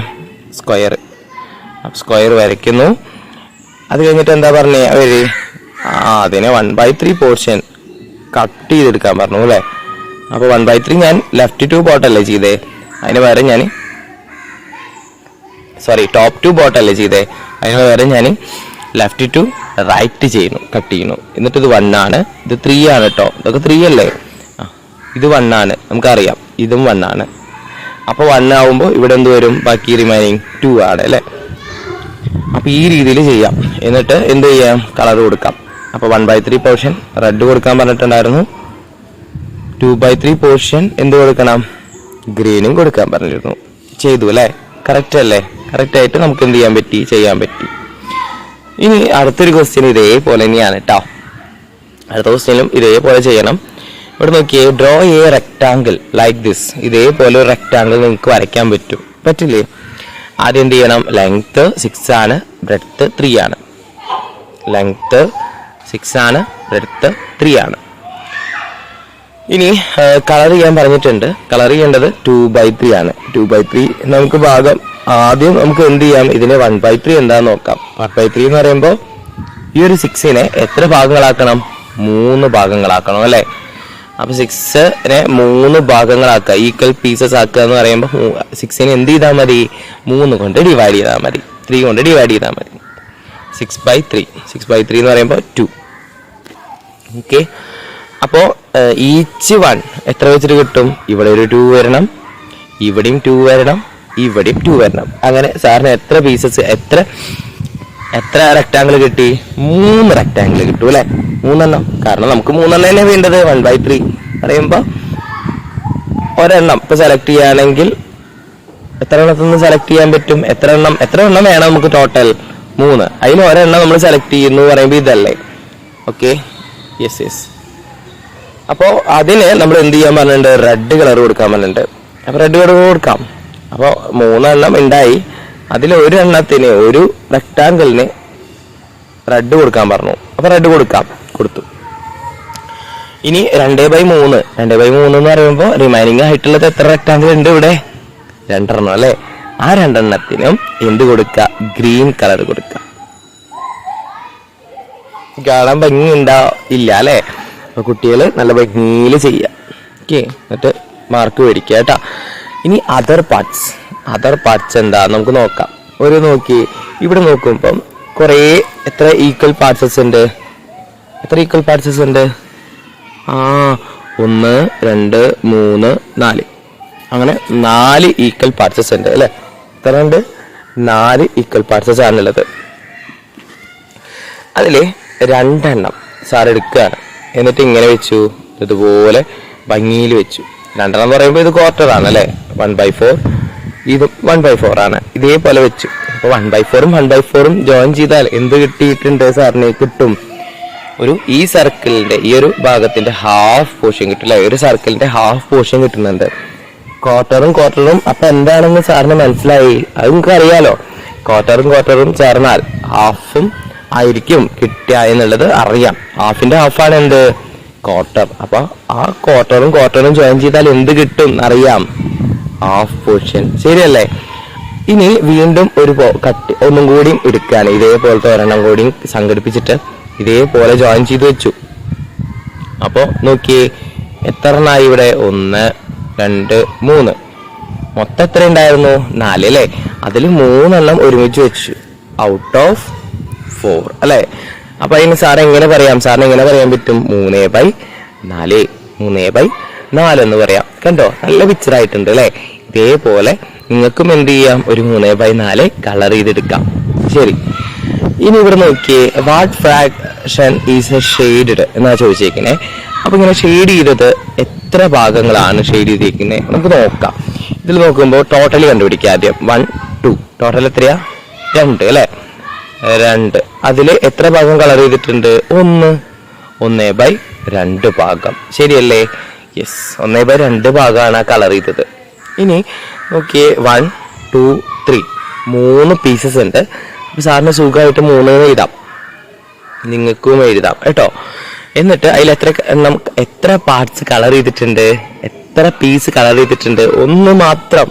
സ്ക്വയർ വരയ്ക്കുന്നു. അത് കഴിഞ്ഞിട്ട് എന്താ പറഞ്ഞേ അവര്? അതിനെ 1/3 പോർഷൻ കട്ട് ചെയ്തെടുക്കാൻ പറഞ്ഞു അല്ലെ. അപ്പൊ 1/3 ഞാൻ ലെഫ്റ്റ് ടു ബോട്ടല്ലേ ചെയ്തേ, അതിന് പകരം ഞാൻ ടോപ്പ് ടു ബോട്ടല്ലേ ചെയ്തേ, അതിന് പകരം ഞാൻ ലെഫ്റ്റ് ടു റൈറ്റ് ചെയ്യുന്നു, കട്ട് ചെയ്യുന്നു. എന്നിട്ട് ഇത് 1 ആണ്, ഇത് 3 ആണ് കേട്ടോ. ഇതൊക്കെ 3 അല്ലേ? ഇത് 1 ആണ്, നമുക്കറിയാം. ഇതും 1 ആണ്. അപ്പൊ 1 ആവുമ്പോൾ ഇവിടെ എന്ത് വരും? ബാക്കി റിമൈനിങ് 2 ആണ് അല്ലെ. അപ്പൊ ഈ രീതിയിൽ ചെയ്യാം. എന്നിട്ട് എന്ത് ചെയ്യാം? കളർ കൊടുക്കാം. അപ്പൊ 1/3 പോർഷൻ റെഡ് കൊടുക്കാൻ പറഞ്ഞിട്ടുണ്ടായിരുന്നു. 2/3 പോർഷൻ എന്ത് കൊടുക്കണം? ഗ്രീനും കൊടുക്കാൻ പറഞ്ഞിരുന്നു. ചെയ്തു അല്ലെ? കറക്റ്റ് അല്ലേ? കറക്റ്റ് ആയിട്ട് നമുക്ക് എന്ത് ചെയ്യാൻ പറ്റി. ഇനി അടുത്തൊരു ക്വസ്റ്റ്യൻ ഇതേപോലെ തന്നെയാണ് കേട്ടോ. അടുത്ത ക്വസ്റ്റ്യനും ഇതേപോലെ ചെയ്യണം. ഇവിടെ നോക്കിയേ, draw A rectangle like this. ഇതേപോലെ ഒരു റെക്ടാങ്കിൾ നിങ്ങൾക്ക് വരയ്ക്കാൻ പറ്റില്ലേ? ആദ്യം എന്ത് ചെയ്യണം? ലെങ്ത് 6 ആണ്, ബ്രെഡ്ത്ത് 3 ആണ്. ലെങ്ത് 6 ആണ്, ബ്രെഡ്ത്ത് 3 ആണ്. ഇനി കളർ ചെയ്യാൻ പറഞ്ഞിട്ടുണ്ട്. കളർ ചെയ്യേണ്ടത് 2/3 ആണ്. 2/3 നമുക്ക് ഭാഗം ആദ്യം നമുക്ക് എന്ത് ചെയ്യാം? ഇതിനെ 1/3 എന്താന്ന് നോക്കാം. 1/3 എന്ന് പറയുമ്പോൾ ഈ ഒരു 6നെ എത്ര ഭാഗങ്ങളാക്കണം? 3 ഭാഗങ്ങളാക്കണം അല്ലെ. അപ്പൊ 6നെ 3 ഭാഗങ്ങളാക്കുക, ഈക്വൽ പീസസ് ആക്കുക എന്ന് പറയുമ്പോൾ 6നെ എന്ത് ചെയ്താൽ മതി? 3 കൊണ്ട് ഡിവൈഡ് ചെയ്താൽ മതി, 3 കൊണ്ട് ഡിവൈഡ് ചെയ്താൽ മതി. 6/3 എന്ന് പറയുമ്പോൾ 2. ഓക്കെ, അപ്പോ ഈച്ച് 1 എത്ര വെച്ചിട്ട് കിട്ടും? ഇവിടെ ഒരു 2 വരണം, ഇവിടെയും 2 വരണം, ഇവിടെയും 2 വരണം. അങ്ങനെ സാറിന് എത്ര പീസസ്, എത്ര റെക്ടാങ്കിൾ കിട്ടി? 3 റെക്ടാങ്കിൾ കിട്ടും അല്ലെ. 3 എണ്ണം. കാരണം നമുക്ക് 3 എണ്ണം തന്നെ വേണ്ടത്. 1/3 പറയുമ്പോ ഒരെണ്ണം ഇപ്പൊ സെലക്ട് ചെയ്യുകയാണെങ്കിൽ എത്ര എണ്ണത്തിൽ നിന്ന് സെലക്ട് ചെയ്യാൻ പറ്റും? എത്ര എണ്ണം വേണം നമുക്ക്? ടോട്ടൽ 3. അതിൽ ഒരെണ്ണം നമ്മൾ സെലക്ട് ചെയ്യുന്നു പറയുമ്പോൾ ഇതല്ലേ. Okay, yes. അപ്പോ അതിന് നമ്മൾ എന്ത് ചെയ്യാൻ പറഞ്ഞിട്ടുണ്ട്? റെഡ് കളർ കൊടുക്കാൻ പറഞ്ഞിട്ടുണ്ട്. അപ്പൊ റെഡ് കളർ കൊടുക്കാം. അപ്പൊ 3 എണ്ണം ഉണ്ടായി. അതിൽ ഒരു എണ്ണത്തിന്, ഒരു റെക്ടാങ്കിളിന് റെഡ് കൊടുക്കാൻ പറഞ്ഞു. അപ്പൊ റെഡ് കൊടുത്തു. ഇനി 2/3 എന്ന് പറയുമ്പോൾ റിമൈനിങ് ആയിട്ടുള്ളത് എത്ര റെക്ടാങ്കിൾ ഉണ്ട് ഇവിടെ? 2 അല്ലെ? ആ 2 എന്ത് കൊടുക്കുക? ഗ്രീൻ കളർ കൊടുക്കുക. കാണാൻ ഭംഗി ഇല്ല അല്ലെ? അപ്പൊ കുട്ടികള് നല്ല ഭംഗിയിൽ ചെയ്യാം. ഓക്കെ, എന്നിട്ട് മാർക്ക് മേടിക്കുക കേട്ടാ. ഇനി അതർ പാർട്സ് എന്താ നമുക്ക് നോക്കാം. നോക്കി ഇവിടെ നോക്കുമ്പം എത്ര ഈക്വൽ പാർട്സസ് ഉണ്ട്? 1 2 3 4 അങ്ങനെ 4 ഈക്വൽ പാർട്സസ് ഉണ്ട് അല്ലെ? എത്ര ഉണ്ട്? 4 ഈക്വൽ പാർട്സസ് ആണുള്ളത്. അതില് 2 സാർ എടുക്കുകയാണ്. എന്നിട്ട് ഇങ്ങനെ വെച്ചു, ഇതുപോലെ ഭംഗിയിൽ വെച്ചു. 2 പറയുമ്പോൾ ഇത് ക്വാർട്ടർ ആണ് അല്ലെ? 1/4, ഇത് 1/4 ആണ്. ഇതേപോലെ വെച്ചു. അപ്പൊ 1/4 1/4 ജോയിൻ ചെയ്താൽ എന്ത് കിട്ടിയിട്ടുണ്ട് സാറിന്? കിട്ടും ഈ സർക്കിളിന്റെ ഈ ഒരു ഭാഗത്തിന്റെ ഹാഫ് പോർഷൻ കിട്ടില്ല. ഒരു സർക്കിളിന്റെ ഹാഫ് പോർഷൻ കിട്ടുന്നുണ്ട്. ക്വാർട്ടറും അപ്പൊ എന്താണെന്ന് സാറിന് മനസ്സിലായി? അത് നിങ്ങൾക്ക് അറിയാലോ. ക്വാർട്ടറും ചേർന്നാൽ ഹാഫും ആയിരിക്കും കിട്ടുക എന്നുള്ളത് അറിയാം. ഹാഫിന്റെ ഹാഫാണ് എന്ത്? ക്വാർട്ടർ. അപ്പൊ ആ ക്വാർട്ടറും ജോയിൻ ചെയ്താൽ എന്ത് കിട്ടും അറിയാം? Half portion. ശരിയല്ലേ? ഇനി വീണ്ടും ഒന്നും കൂടി എടുക്കുകയാണ്. ഇതേപോലത്തെ ഒരെണ്ണം കൂടി സംഘടിപ്പിച്ചിട്ട് ഇതേപോലെ ജോയിൻ ചെയ്ത് വെച്ചു. അപ്പൊ നോക്കിയേ, എത്ര എണ്ണായി ഇവിടെ? 1 2 3. മൊത്തം എത്ര ഉണ്ടായിരുന്നു? 4 അല്ലെ? അതിൽ 3 ഒരുമിച്ച് വെച്ചു. ഔട്ട് ഓഫ് 4 അല്ലെ? അപ്പൊ അതിന് സാറിന് എങ്ങനെ പറയാൻ പറ്റും? 3/4 എന്ന് പറയാം. കണ്ടോ, നല്ല പിക്ചർ ആയിട്ടുണ്ട് അല്ലെ? ഇതേപോലെ നിങ്ങൾക്കും എന്ത് ചെയ്യാം? ഒരു 3/4 കളർ ചെയ്തെടുക്കാം. ശരി, ഇനി ഇവിടെ നോക്കിയേ, വാട്ട് ഫ്രാക്ഷൻ ഈസ് ഷെയ്ഡഡ് എന്നാ ചോദിച്ചേക്കണേ. അപ്പൊ ഇങ്ങനെ ഷെയ്ഡ് ചെയ്തത് എത്ര ഭാഗങ്ങളാണ് ഷെയ്ഡ് ചെയ്തിരിക്കുന്നത് നമുക്ക് നോക്കാം. ഇതിൽ നോക്കുമ്പോൾ ടോട്ടൽ കണ്ടുപിടിക്കുക ആദ്യം. 1 2 ടോട്ടൽ എത്രയാ? 2 അല്ലെ? 2. അതില് എത്ര ഭാഗം കളർ ചെയ്തിട്ടുണ്ട്? 1/2 ഭാഗം. ശരിയല്ലേ? യെസ്, 1/2 ഭാഗമാണ് കളർ ചെയ്തത്. ഇനി നോക്കിയേ, 1 2 3 3 പീസസ് ഉണ്ട്. അപ്പൊ സാറിന് സുഖമായിട്ട് 3 എഴുതാം, നിങ്ങൾക്കും എഴുതാം കേട്ടോ. എന്നിട്ട് അതിൽ എത്ര പാർട്സ് കളർ ചെയ്തിട്ടുണ്ട്? എത്ര പീസ് കളർ ചെയ്തിട്ടുണ്ട്? 1 മാത്രം.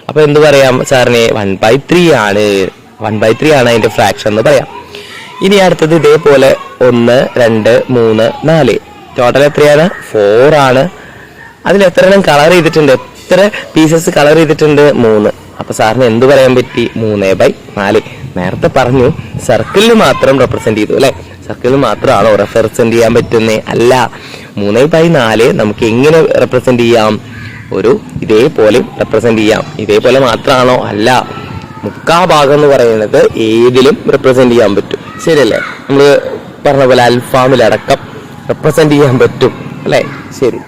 അപ്പൊ എന്ത് പറയാം സാറിന്? 1/3 ആണ്. 1/3 ആണ് അതിന്റെ ഫ്രാക്ഷൻ എന്ന് പറയാം. ഇനി അടുത്തത് ഇതേപോലെ 1 2 3 4 ടോട്ടൽ എത്രയാണ്? 4 ആണ്. അതിൽ എത്ര കളർ ചെയ്തിട്ടുണ്ട്? എത്ര പീസസ് കളർ ചെയ്തിട്ടുണ്ട്? 3. അപ്പൊ സാറിന് എന്ത് പറയാൻ പറ്റി? 3/4. നേരത്തെ പറഞ്ഞു സർക്കിളിൽ മാത്രം റെപ്രസെന്റ് ചെയ്തു അല്ലെ? സർക്കിളിൽ മാത്രമാണോ റെപ്രസെന്റ് ചെയ്യാൻ പറ്റുന്നേ? അല്ല. 3/4 നമുക്ക് എങ്ങനെ റെപ്രസെന്റ് ചെയ്യാം? ഇതേപോലെ റെപ്രസെന്റ് ചെയ്യാം. ഇതേപോലെ മാത്രമാണോ? അല്ല. മുക്കാ ഭാഗം എന്ന് പറയുന്നത് ഏതിലും റെപ്രസെന്റ് ചെയ്യാൻ പറ്റും. ശരിയല്ലേ? നമ്മൾ പറഞ്ഞ പോലെ അൽഫാമിലടക്കം റെപ്രസെന്റ് ചെയ്യാൻ പറ്റും അല്ലെ? ശരി,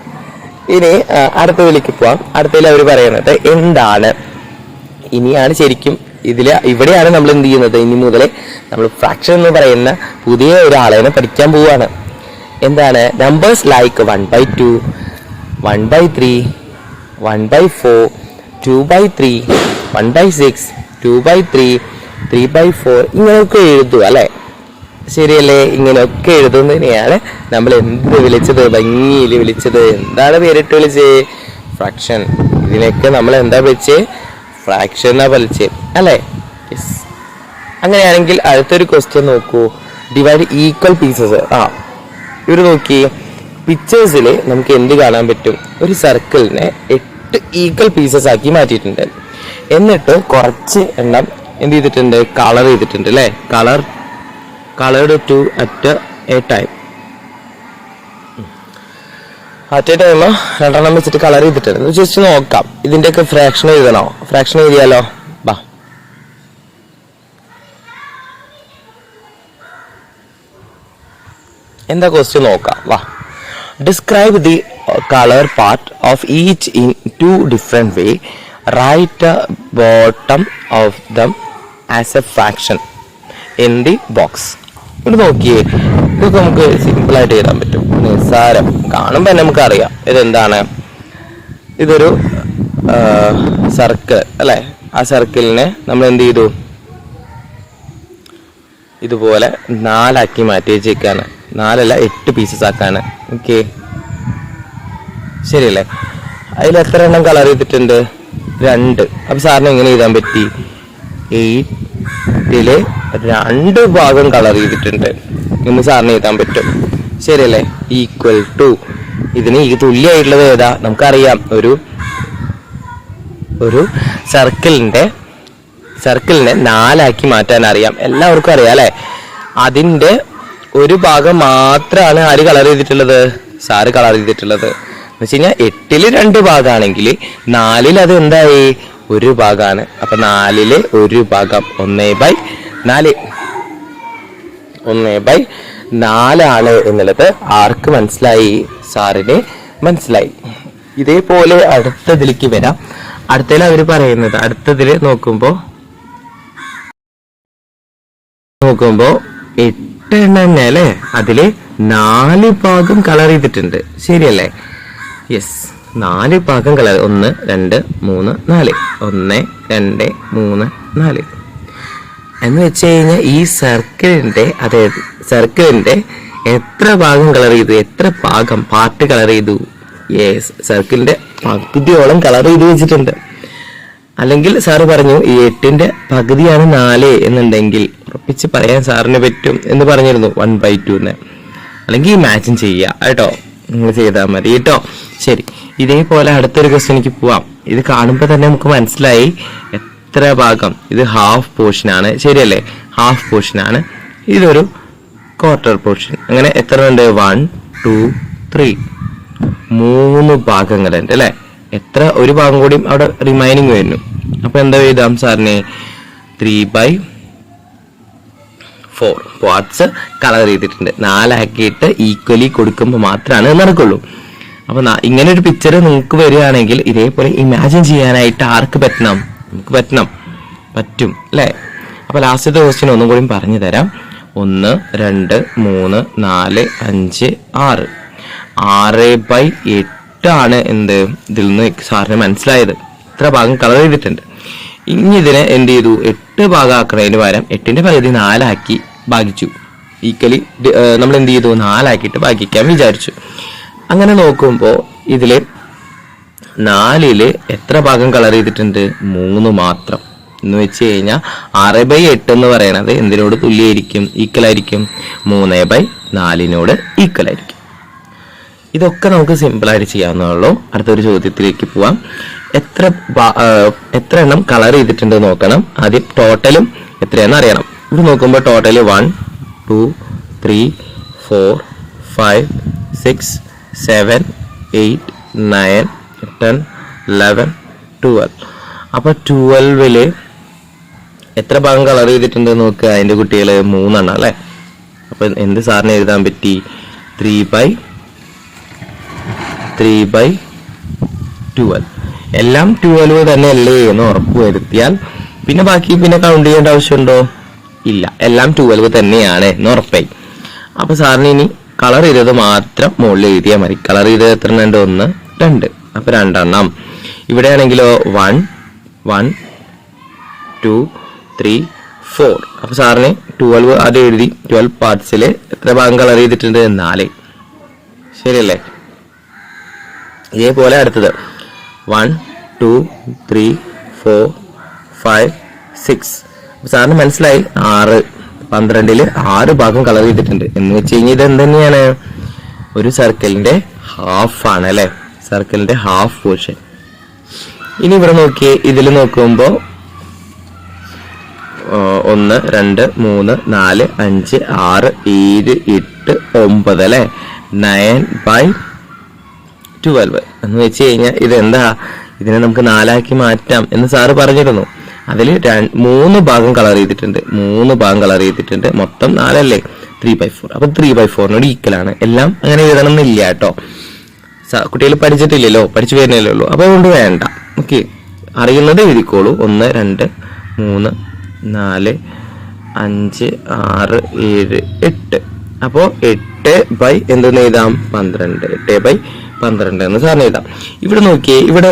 ഇനി അടുത്തതിലേക്ക് പോവാം. അടുത്തതിൽ അവർ പറയുന്നത് എന്താണ്? ഇനിയാണ് ശരിക്കും ഇവിടെയാണ് നമ്മൾ എന്ത് ചെയ്യുന്നത്? ഇനി മുതലേ നമ്മൾ ഫ്രാക്ഷൻ എന്ന് പറയുന്ന പുതിയ ഒരാളെ പഠിക്കാൻ പോവാണ്. എന്താണ്? നമ്പേഴ്സ് ലൈക്ക് 1/2 1/3 1/4 2/3 1/6 2/3 3/4 ഇങ്ങനെയൊക്കെ എഴുതുക അല്ലെ? ശരിയല്ലേ? ഇങ്ങനെയൊക്കെ എഴുതുന്നതിനെയാണ് നമ്മൾ എന്ത് വിളിച്ചത്? ഭംഗിയിൽ വിളിച്ചത്. എന്താണ് പേരിട്ട് വിളിച്ചത്? ഫ്രാക്ഷൻ. ഇതിനൊക്കെ നമ്മൾ എന്താ വിളിച്ചേ? ഫ്രാക്ഷൻ എന്നാ വിളിച്ചേ അല്ലെ? യെസ്. അങ്ങനെയാണെങ്കിൽ അടുത്തൊരു ക്വസ്റ്റ്യൻ നോക്കൂ. Divide equal pieces. ഇവര് നോക്കി, പിക്ചേഴ്സിൽ നമുക്ക് എന്ത് കാണാൻ പറ്റും? ഒരു സർക്കിളിനെ 8 ഈക്വൽ പീസസ് ആക്കി മാറ്റിയിട്ടുണ്ട്. എന്നിട്ട് കുറച്ച് എണ്ണം എന്ത് ചെയ്തിട്ടുണ്ട്? കളർ ചെയ്തിട്ടുണ്ട് അല്ലെ? Coloured two at a time. At a time 2 വെച്ചിട്ട് കളർ ചെയ്തിട്ടുണ്ട്. ജസ്റ്റ് നോക്കാം. ഇതിന്റെയൊക്കെ ഫ്രാക്ഷൻ എഴുതണോ? ഫ്രാക്ഷൻ എഴുതിയാലോ? ബാ, എന്താ ക്വസ്റ്റ്യൻ നോക്കാം. വാ. Describe the colour part of each in 2 different way. Right bottom of them as a fraction in the box. ഇവിടെ നോക്കിയേ, ഇതൊക്കെ നമുക്ക് സിമ്പിൾ ആയിട്ട് എഴുതാൻ പറ്റും. നിസ്സാരം. കാണുമ്പോൾ തന്നെ നമുക്ക് അറിയാം ഇതെന്താണ്. ഇതൊരു സർക്കിൾ അല്ലെ? ആ സർക്കിളിനെ നമ്മൾ എന്ത് ചെയ്തു? ഇതുപോലെ 4 ആക്കി മാറ്റി വെച്ചേക്കാണ്. 4അല്ല 8 പീസസ് ആക്കാണ്. ഓക്കെ, ശരിയല്ലേ? അതിൽ എത്ര എണ്ണം കളർ ചെയ്തിട്ടുണ്ട്? 2. അപ്പൊ സാറിന് എങ്ങനെ എഴുതാൻ പറ്റി? 8ല് 2 ഭാഗം കളർ ചെയ്തിട്ടുണ്ട് എന്ന് സാറിന് എഴുതാൻ പറ്റും. ശരിയല്ലേ? ഈക്വൽ ടു, ഇതിന് ഈ തുല്യമായിട്ടുള്ളത് ഏതാ? നമുക്കറിയാം, ഒരു സർക്കിളിനെ 4 ആക്കി മാറ്റാൻ അറിയാം, എല്ലാവർക്കും അറിയാം അല്ലെ? അതിന്റെ ഒരു ഭാഗം മാത്രമാണ് ആര് കളർ ചെയ്തിട്ടുള്ളത്? സാറ് കളർ ചെയ്തിട്ടുള്ളത്. എന്ന് വെച്ച് കഴിഞ്ഞാൽ 8ല് 2 ഭാഗമാണെങ്കിൽ 4ൽ അത് എന്തായി? 1 ഭാഗമാണ്. അപ്പൊ 4ല് 1 ഭാഗം 1/4. 1/4 എന്നുള്ളത് ആർക്ക് മനസ്സിലായി? സാറിന് മനസ്സിലായി. ഇതേപോലെ അടുത്തതിലേക്ക് വരാം. അടുത്തതിൽ അവര് പറയുന്നത്, അടുത്തതില് നോക്കുമ്പോ 8 എണ്ണം അല്ലേ? അതില് 4 ഭാഗം കളർ ചെയ്തിട്ടുണ്ട്. ശരിയല്ലേ? യെസ്, 4 ഭാഗം കളർ. 1 2 3 4. 1 2 3 4 എന്ന് വെച്ച് കഴിഞ്ഞാൽ ഈ സർക്കിളിന്റെ എത്ര ഭാഗം കളർ ചെയ്തു? എത്ര പാർട്ട് കളർ ചെയ്തു? യെസ്, സർക്കിളിന്റെ പകുതിയോളം കളർ ചെയ്ത് വെച്ചിട്ടുണ്ട്. അല്ലെങ്കിൽ സാറ് പറഞ്ഞു ഈ 8ന്റെ പകുതിയാണ് 4 എന്നുണ്ടെങ്കിൽ ഉറപ്പിച്ച് പറയാൻ സാറിന് പറ്റും എന്ന് പറഞ്ഞിരുന്നു, 1/2 എന്ന്. അല്ലെങ്കിൽ മാച്ചിങ് ചെയ്യുക കേട്ടോ, നിങ്ങൾ ചെയ്താൽ മതി കേട്ടോ. ശരി, ഇതേപോലെ അടുത്തൊരു ക്വസ്റ്റ്യനിക്ക് പോവാം. ഇത് കാണുമ്പോൾ തന്നെ നമുക്ക് മനസ്സിലായി എത്ര ഭാഗം. ഇത് ഹാഫ് പോർഷൻ ആണ്. ശരിയല്ലേ? ഹാഫ് പോർഷൻ ആണ്. ഇതൊരു ക്വാർട്ടർ പോർഷൻ. അങ്ങനെ എത്ര ഉണ്ട്? 1 2 3 3 ഭാഗങ്ങളുണ്ട് അല്ലെ? എത്ര? ഒരു ഭാഗം കൂടി അവിടെ റിമൈനിങ് വരുന്നു. അപ്പൊ എന്താ എഴുതാം സാറിന്? 3/4 പാർട്സ് കളർ ചെയ്തിട്ടുണ്ട്. 4 ആക്കിയിട്ട് ഈക്വലി കൊടുക്കുമ്പോൾ മാത്രമാണ് നടക്കുള്ളൂ. അപ്പൊ ഇങ്ങനെ ഒരു പിക്ചർ നിങ്ങൾക്ക് വരികയാണെങ്കിൽ ഇതേപോലെ ഇമാജിൻ ചെയ്യാനായിട്ട് ആർക്ക് പറ്റണം? നമുക്ക് പറ്റും അല്ലെ? അപ്പൊ ലാസ്റ്റത്തെ ക്വസ്റ്റ്യൻ ഒന്നും കൂടി പറഞ്ഞു തരാം. 1 2 3 4 5 6 6/8 ആണ് എന്ത്? ഇതിൽ നിന്ന് സാറിന് മനസ്സിലായത്. ഇത്ര ഭാഗം കളർ ചെയ്തിട്ടുണ്ട്. ഇനി ഇതിനെ എന്ത് ചെയ്തു? 8 ഭാഗം ആക്കുന്നതിന് പകരം 8ന്റെ പകുതി 4 ആക്കി ഭാഗിച്ചു. ഈക്വലി നമ്മൾ എന്ത് ചെയ്തു? 4 ആക്കിയിട്ട് ഭാഗിക്കാൻ വിചാരിച്ചു. അങ്ങനെ നോക്കുമ്പോൾ ഇതില് 4ല് എത്ര ഭാഗം കളർ ചെയ്തിട്ടുണ്ട്? 3 മാത്രം. എന്ന് വെച്ച് കഴിഞ്ഞാൽ 6/8 എന്ന് പറയണത് എന്തിനോട് തുല്യമായിരിക്കും? ഈക്വൽ ആയിരിക്കും. 3/4 ഈക്വൽ ആയിരിക്കും. ഇതൊക്കെ നമുക്ക് സിമ്പിൾ ആയിട്ട് ചെയ്യാവുന്നതുള്ളൂ. അടുത്തൊരു ചോദ്യത്തിലേക്ക് പോവാം. എത്ര എണ്ണം കളർ ചെയ്തിട്ടുണ്ട് നോക്കണം. ആദ്യം ടോട്ടലും എത്രയാണെന്ന് അറിയണം. ഇവിടെ നോക്കുമ്പോൾ ടോട്ടല് 1 2 3 4 5 6 7 8 9 10 11 12. അപ്പൊ 12ല് എത്ര ഭാഗം കളർ ചെയ്തിട്ടുണ്ട് നോക്കുക. അതിന്റെ കുട്ടികള് 3 എണ്ണം അല്ലെ? അപ്പൊ എന്ത് സാറിന് എഴുതാൻ പറ്റി? 3/12. എല്ലാം 12 തന്നെ അല്ലേ എന്ന് ഉറപ്പ് വരുത്തിയാൽ പിന്നെ ബാക്കി കൗണ്ട് ചെയ്യേണ്ട ആവശ്യമുണ്ടോ? ഇല്ല, എല്ലാം 12 തന്നെയാണ് എന്ന് ഉറപ്പായി. അപ്പൊ സാറിന് ഇനി കളർ ചെയ്തത് മാത്രം മുകളിൽ എഴുതിയാൽ മതി. കളർ ചെയ്തത് എത്ര ഉണ്ട്? 1 2. അപ്പൊ 2 എണ്ണം. ഇവിടെ ആണെങ്കിലോ 1 1 2 3 4. അപ്പൊ സാറിന് 12 അത് എഴുതി. 12 പാർട്സില് എത്ര ഭാഗം കളർ ചെയ്തിട്ടുണ്ട്? 4. ശരിയല്ലേ? ഇതേപോലെ അടുത്തത് 1 2 3 4 5 6. സാറിന് മനസ്സിലായി 6 12ല് 6 ഭാഗം കളർ ചെയ്തിട്ടുണ്ട്. എന്ന് വെച്ച് കഴിഞ്ഞാൽ ഇത് എന്തെന്നെയാണ്? ഒരു സർക്കിളിന്റെ ഹാഫ് ആണ് അല്ലെ? സർക്കിളിന്റെ ഹാഫ് പോർഷൻ. ഇനി ഇവിടെ നോക്കിയേ, ഇതിൽ നോക്കുമ്പോ 1 2 3 4 5 6 7 8 9 അല്ലെ? 9/12 എന്ന് വെച്ച് കഴിഞ്ഞാൽ ഇതെന്താ? ഇതിനെ നമുക്ക് 4 ആക്കി മാറ്റാം എന്ന് സാറ് പറഞ്ഞിരുന്നു. അതിൽ 3 ഭാഗം കളർ ചെയ്തിട്ടുണ്ട്. 3 ഭാഗം കളർ ചെയ്തിട്ടുണ്ട്. മൊത്തം 4 അല്ലേ? 3/4. അപ്പൊ 3/4 ഈക്വൽ ആണ്. എല്ലാം അങ്ങനെ എഴുതണം എന്നില്ല കേട്ടോ. കുട്ടികൾ പഠിച്ചിട്ടില്ലല്ലോ, പഠിച്ചു വരുന്നല്ലേ ഉള്ളൂ. അപ്പൊ അതുകൊണ്ട് വേണ്ട. ഓക്കെ, അറിയുന്നത് എഴുതിക്കോളൂ. 1 2 3 4 5 6 7 8. അപ്പോ 8/12 എന്തെന്ന് എഴുതാം? 12. 8/12 എന്ന് സാറിന് എഴുതാം. ഇവിടെ നോക്കിയേ, ഇവിടെ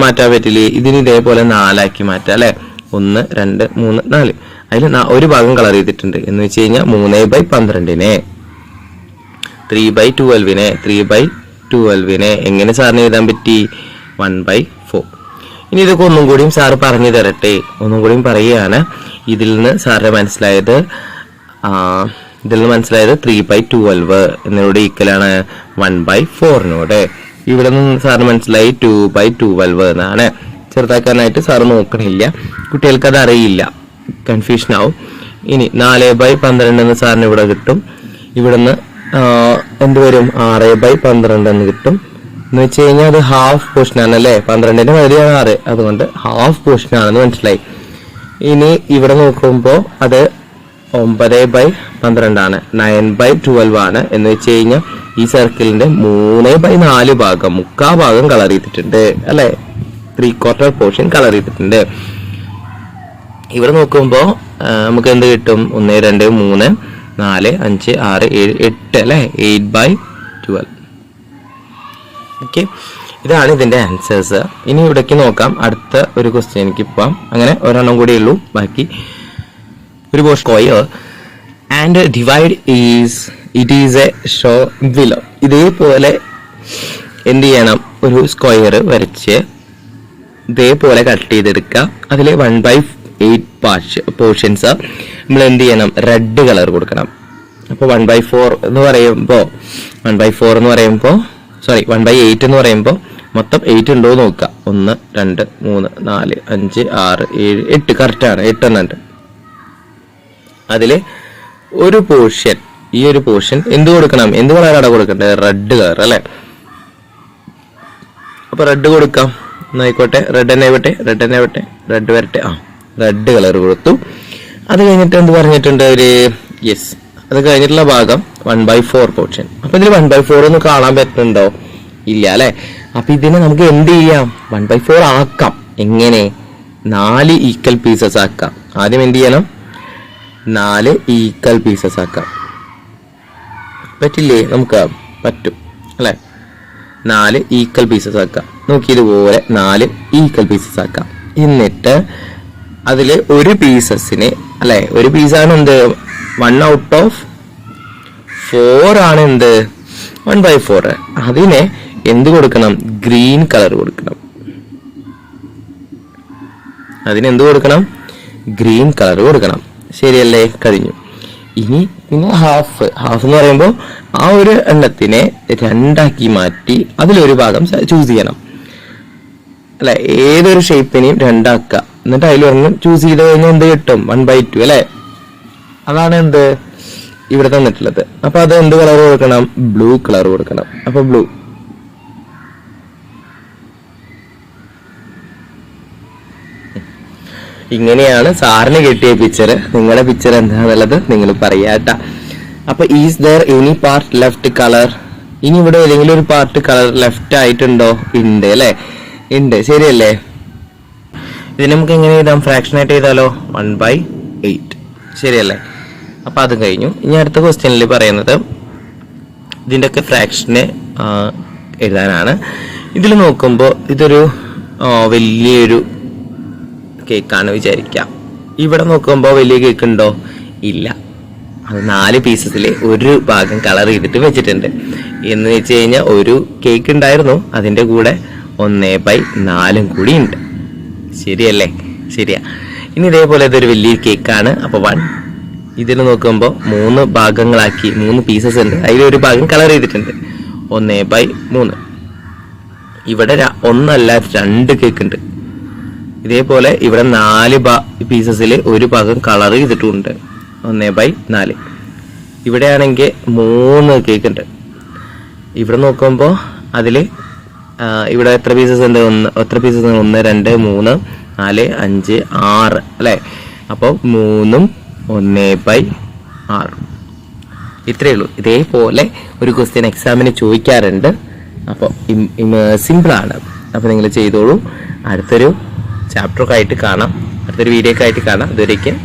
മാറ്റാൻ പറ്റില്ലേ? ഇതിന് ഇതേപോലെ 4 ആക്കി മാറ്റാം അല്ലെ? 1 2 3 4. അതിൽ 1 ഭാഗം കളർ ചെയ്തിട്ടുണ്ട്. എന്ന് വെച്ച് കഴിഞ്ഞാൽ 3/12 3/12 എങ്ങനെ സാറിന് എഴുതാൻ പറ്റി? 1/4. ഇനി ഇതൊക്കെ ഒന്നും കൂടിയും സാറ് പറഞ്ഞു തരട്ടെ. ഒന്നും കൂടിയും പറയുകയാണ്. ഇതിൽ നിന്ന് സാറിന് മനസ്സിലായത് 3/12 എന്നോട് ഈക്വലാണ് 1/4. ഇവിടെ നിന്ന് സാറിന് മനസ്സിലായി 2/12 എന്നാണ്. ചെറുതാക്കാനായിട്ട് സാറ് നോക്കണില്ല, കുട്ടികൾക്ക് അത് അറിയില്ല, കൺഫ്യൂഷൻ ആവും. ഇനി 4/12 എന്ന് സാറിന് ഇവിടെ കിട്ടും. ഇവിടുന്ന് എന്ത് വരും? 6/12 എന്ന് കിട്ടും. എന്ന് വെച്ച് കഴിഞ്ഞാൽ അത് ഹാഫ് പോർഷൻ ആണ് അല്ലേ? 12ന്റെ പകുതിയാണ് 6, അതുകൊണ്ട് ഹാഫ് പോർഷൻ ആണെന്ന് മനസ്സിലായി. ഇനി ഇവിടെ നോക്കുമ്പോൾ അത് 9/12 ആണ്, 9/12 ആണ്. എന്ന് വെച്ച് കഴിഞ്ഞാൽ ഈ സർക്കിളിന്റെ 3/4 ഭാഗം, 3/4 ഭാഗം കളർ ചെയ്തിട്ടുണ്ട് അല്ലെ? 3/4 പോർഷൻ കളർ ചെയ്തിട്ടുണ്ട്. ഇവിടെ നോക്കുമ്പോൾ നമുക്ക് എന്ത് കിട്ടും? 1, 2, 3, 4, 5, 6, 7, 8 അല്ലെ? 8/12. ഓക്കെ, ഇതാണ് ഇതിന്റെ ആൻസേഴ്സ്. ഇനി ഇവിടേക്ക് നോക്കാം. അടുത്ത ഒരു ക്വസ്റ്റ്യനിലേക്ക് പോവാം. അങ്ങനെ ഒരെണ്ണം കൂടി ഉള്ളൂ ബാക്കി. ഒരു square and divide it is A show below. ഇതേപോലെ എന്ത് ചെയ്യണം? ഒരു സ്ക്വയർ വരച്ച് ഇതേപോലെ കട്ട് ചെയ്തെടുക്കുക. അതിൽ 1/8 പോർഷൻസ് നമ്മൾ എന്ത് ചെയ്യണം? റെഡ് കളർ കൊടുക്കണം. അപ്പോൾ 1/4 എന്ന് പറയുമ്പോൾ 1/8 എന്ന് പറയുമ്പോൾ മൊത്തം 8 ഉണ്ടോ എന്ന് നോക്കുക. 1, 2, 3, 4, 5, 6, 7, 8 കറക്റ്റാണ്. 8 എണ്ണുണ്ട്. അതില് ഒരു പോർഷൻ, ഈ ഒരു പോർഷൻ എന്ത് കൊടുക്കണം? എന്ത് കളറാണ് കൊടുക്കേണ്ടത്? റെഡ് കളർ അല്ലെ? അപ്പൊ റെഡ് കൊടുക്കാം. എന്നായിക്കോട്ടെ, റെഡ് തന്നെ വരട്ടെ. റെഡ് വരട്ടെ. റെഡ് കളർ കൊടുത്തു. അത് കഴിഞ്ഞിട്ട് എന്ത് പറഞ്ഞിട്ടുണ്ട് അവര്? യെസ്, അത് കഴിഞ്ഞിട്ടുള്ള ഭാഗം 1/4 പോർഷൻ. അപ്പൊ ഇതിൽ 1/4 ഒന്ന് കാണാൻ പറ്റുന്നുണ്ടോ? ഇല്ല അല്ലെ? അപ്പൊ ഇതിനെ നമുക്ക് എന്ത് ചെയ്യാം? 1/4 ആക്കാം. എങ്ങനെ? 4 ഈക്വൽ പീസസ് ആക്കാം. ആദ്യം എന്ത് ചെയ്യണം? 4 ഈക്വൽ പീസസ് ആക്കാം. പറ്റില്ലേ? നമുക്ക് പറ്റും അല്ലെ? 4 ഈക്വൽ പീസസ് ആക്കാം. നോക്കി, ഇതുപോലെ 4 ഈക്വൽ പീസസ് ആക്കാം. എന്നിട്ട് അതില് ഒരു പീസസിന് അല്ലെ, ഒരു പീസാണ് എന്ത്? 1/4 ആണ് എന്ത്? 1/4. അതിനെ എന്ത് കൊടുക്കണം? ഗ്രീൻ കളർ കൊടുക്കണം. അതിനെന്ത് കൊടുക്കണം? ഗ്രീൻ കളർ കൊടുക്കണം. ശരിയല്ലേ? കഴിഞ്ഞു. ഇനി പിന്നെ ഹാഫ് എന്ന് പറയുമ്പോൾ ആ ഒരു എണ്ണത്തിനെ 2 മാറ്റി അതിലൊരു ഭാഗം ചൂസ് ചെയ്യണം അല്ലെ? ഏതൊരു ഷേപ്പിനെയും 2 എന്നിട്ട് അതിലൊരെണ്ണം ചൂസ് ചെയ്ത് കഴിഞ്ഞാൽ എന്ത് കിട്ടും? 1/2 അല്ലെ? അതാണ് എന്ത് ഇവിടെ തന്നിട്ടുള്ളത്. അപ്പൊ അത് എന്ത് കളർ കൊടുക്കണം? ബ്ലൂ കളർ കൊടുക്കണം. അപ്പൊ ബ്ലൂ. ഇങ്ങനെയാണ് സാറിന് കിട്ടിയ പിക്ചർ. നിങ്ങളുടെ പിക്ചർ എന്താണെന്നുള്ളത് നിങ്ങൾ പറയാട്ടാ. അപ്പൊ is there any part left colour? ഇനി ഇവിടെ ഏതെങ്കിലും ഒരു പാർട്ട് കളർ ലെഫ്റ്റ് ആയിട്ടുണ്ടോ? ഉണ്ട് അല്ലെ? ഉണ്ട്. ശരിയല്ലേ? ഇതിന് നമുക്ക് എങ്ങനെ എഴുതാം? ഫ്രാക്ഷൻ ആയിട്ട് എഴുതാലോ. 1/8. ശരിയല്ലേ? അപ്പൊ അത് കഴിഞ്ഞു. ഇനി അടുത്ത ക്വസ്റ്റ്യനിൽ പറയുന്നത് ഇതിന്റെ ഒക്കെ ഫ്രാക്ഷന് എഴുതാനാണ്. ഇതിൽ നോക്കുമ്പോൾ ഇതൊരു വലിയൊരു കേക്കാണ് വിചാരിക്കാം. ഇവിടെ നോക്കുമ്പോൾ വലിയ കേക്ക് ഉണ്ടോ? ഇല്ല. അത് 4 പീസസിൽ ഒരു ഭാഗം കളർ ചെയ്തിട്ട് വെച്ചിട്ടുണ്ട്. എന്ന് വെച്ച് കഴിഞ്ഞാൽ ഒരു കേക്ക് ഉണ്ടായിരുന്നു, അതിന്റെ കൂടെ 1/4 കൂടി ഉണ്ട്. ശരിയല്ലേ? ശരിയാ. ഇനി ഇതേപോലെ ഇതൊരു വലിയ കേക്കാണ്. അപ്പൊ 1. ഇതിൽ നോക്കുമ്പോൾ 3 ഭാഗങ്ങളാക്കി 3 പീസസ് ഉണ്ട്. അതിലൊരു ഭാഗം കളർ ചെയ്തിട്ടുണ്ട്. 1/3. ഇവിടെ 1 അല്ല 2 കേക്ക് ഉണ്ട്. ഇതേപോലെ ഇവിടെ 4 പീസസിൽ ഒരു ഭാഗം കളർ ചെയ്തിട്ടുണ്ട്. 1/4. ഇവിടെ ആണെങ്കിൽ 3 കേക്ക് ഉണ്ട്. ഇവിടെ നോക്കുമ്പോൾ അതില് ഇവിടെ എത്ര പീസസ് ഉണ്ട്? 1, 2, 3, 4, 5, 6 അല്ലെ? അപ്പൊ 3ഉം 1/6. ഇത്രയേ ഉള്ളൂ. ഇതേപോലെ ഒരു ക്വസ്റ്റ്യൻ എക്സാമിന് ചോദിക്കാറുണ്ട്. അപ്പോൾ സിമ്പിൾ ആണ്. അപ്പൊ നിങ്ങൾ ചെയ്തോളൂ. അടുത്തൊരു ചാപ്റ്ററൊക്കെ ആയിട്ട് കാണാം, അടുത്തൊരു വീഡിയോ ഒക്കെ ആയിട്ട് കാണാം. ഇതുവരേക്കും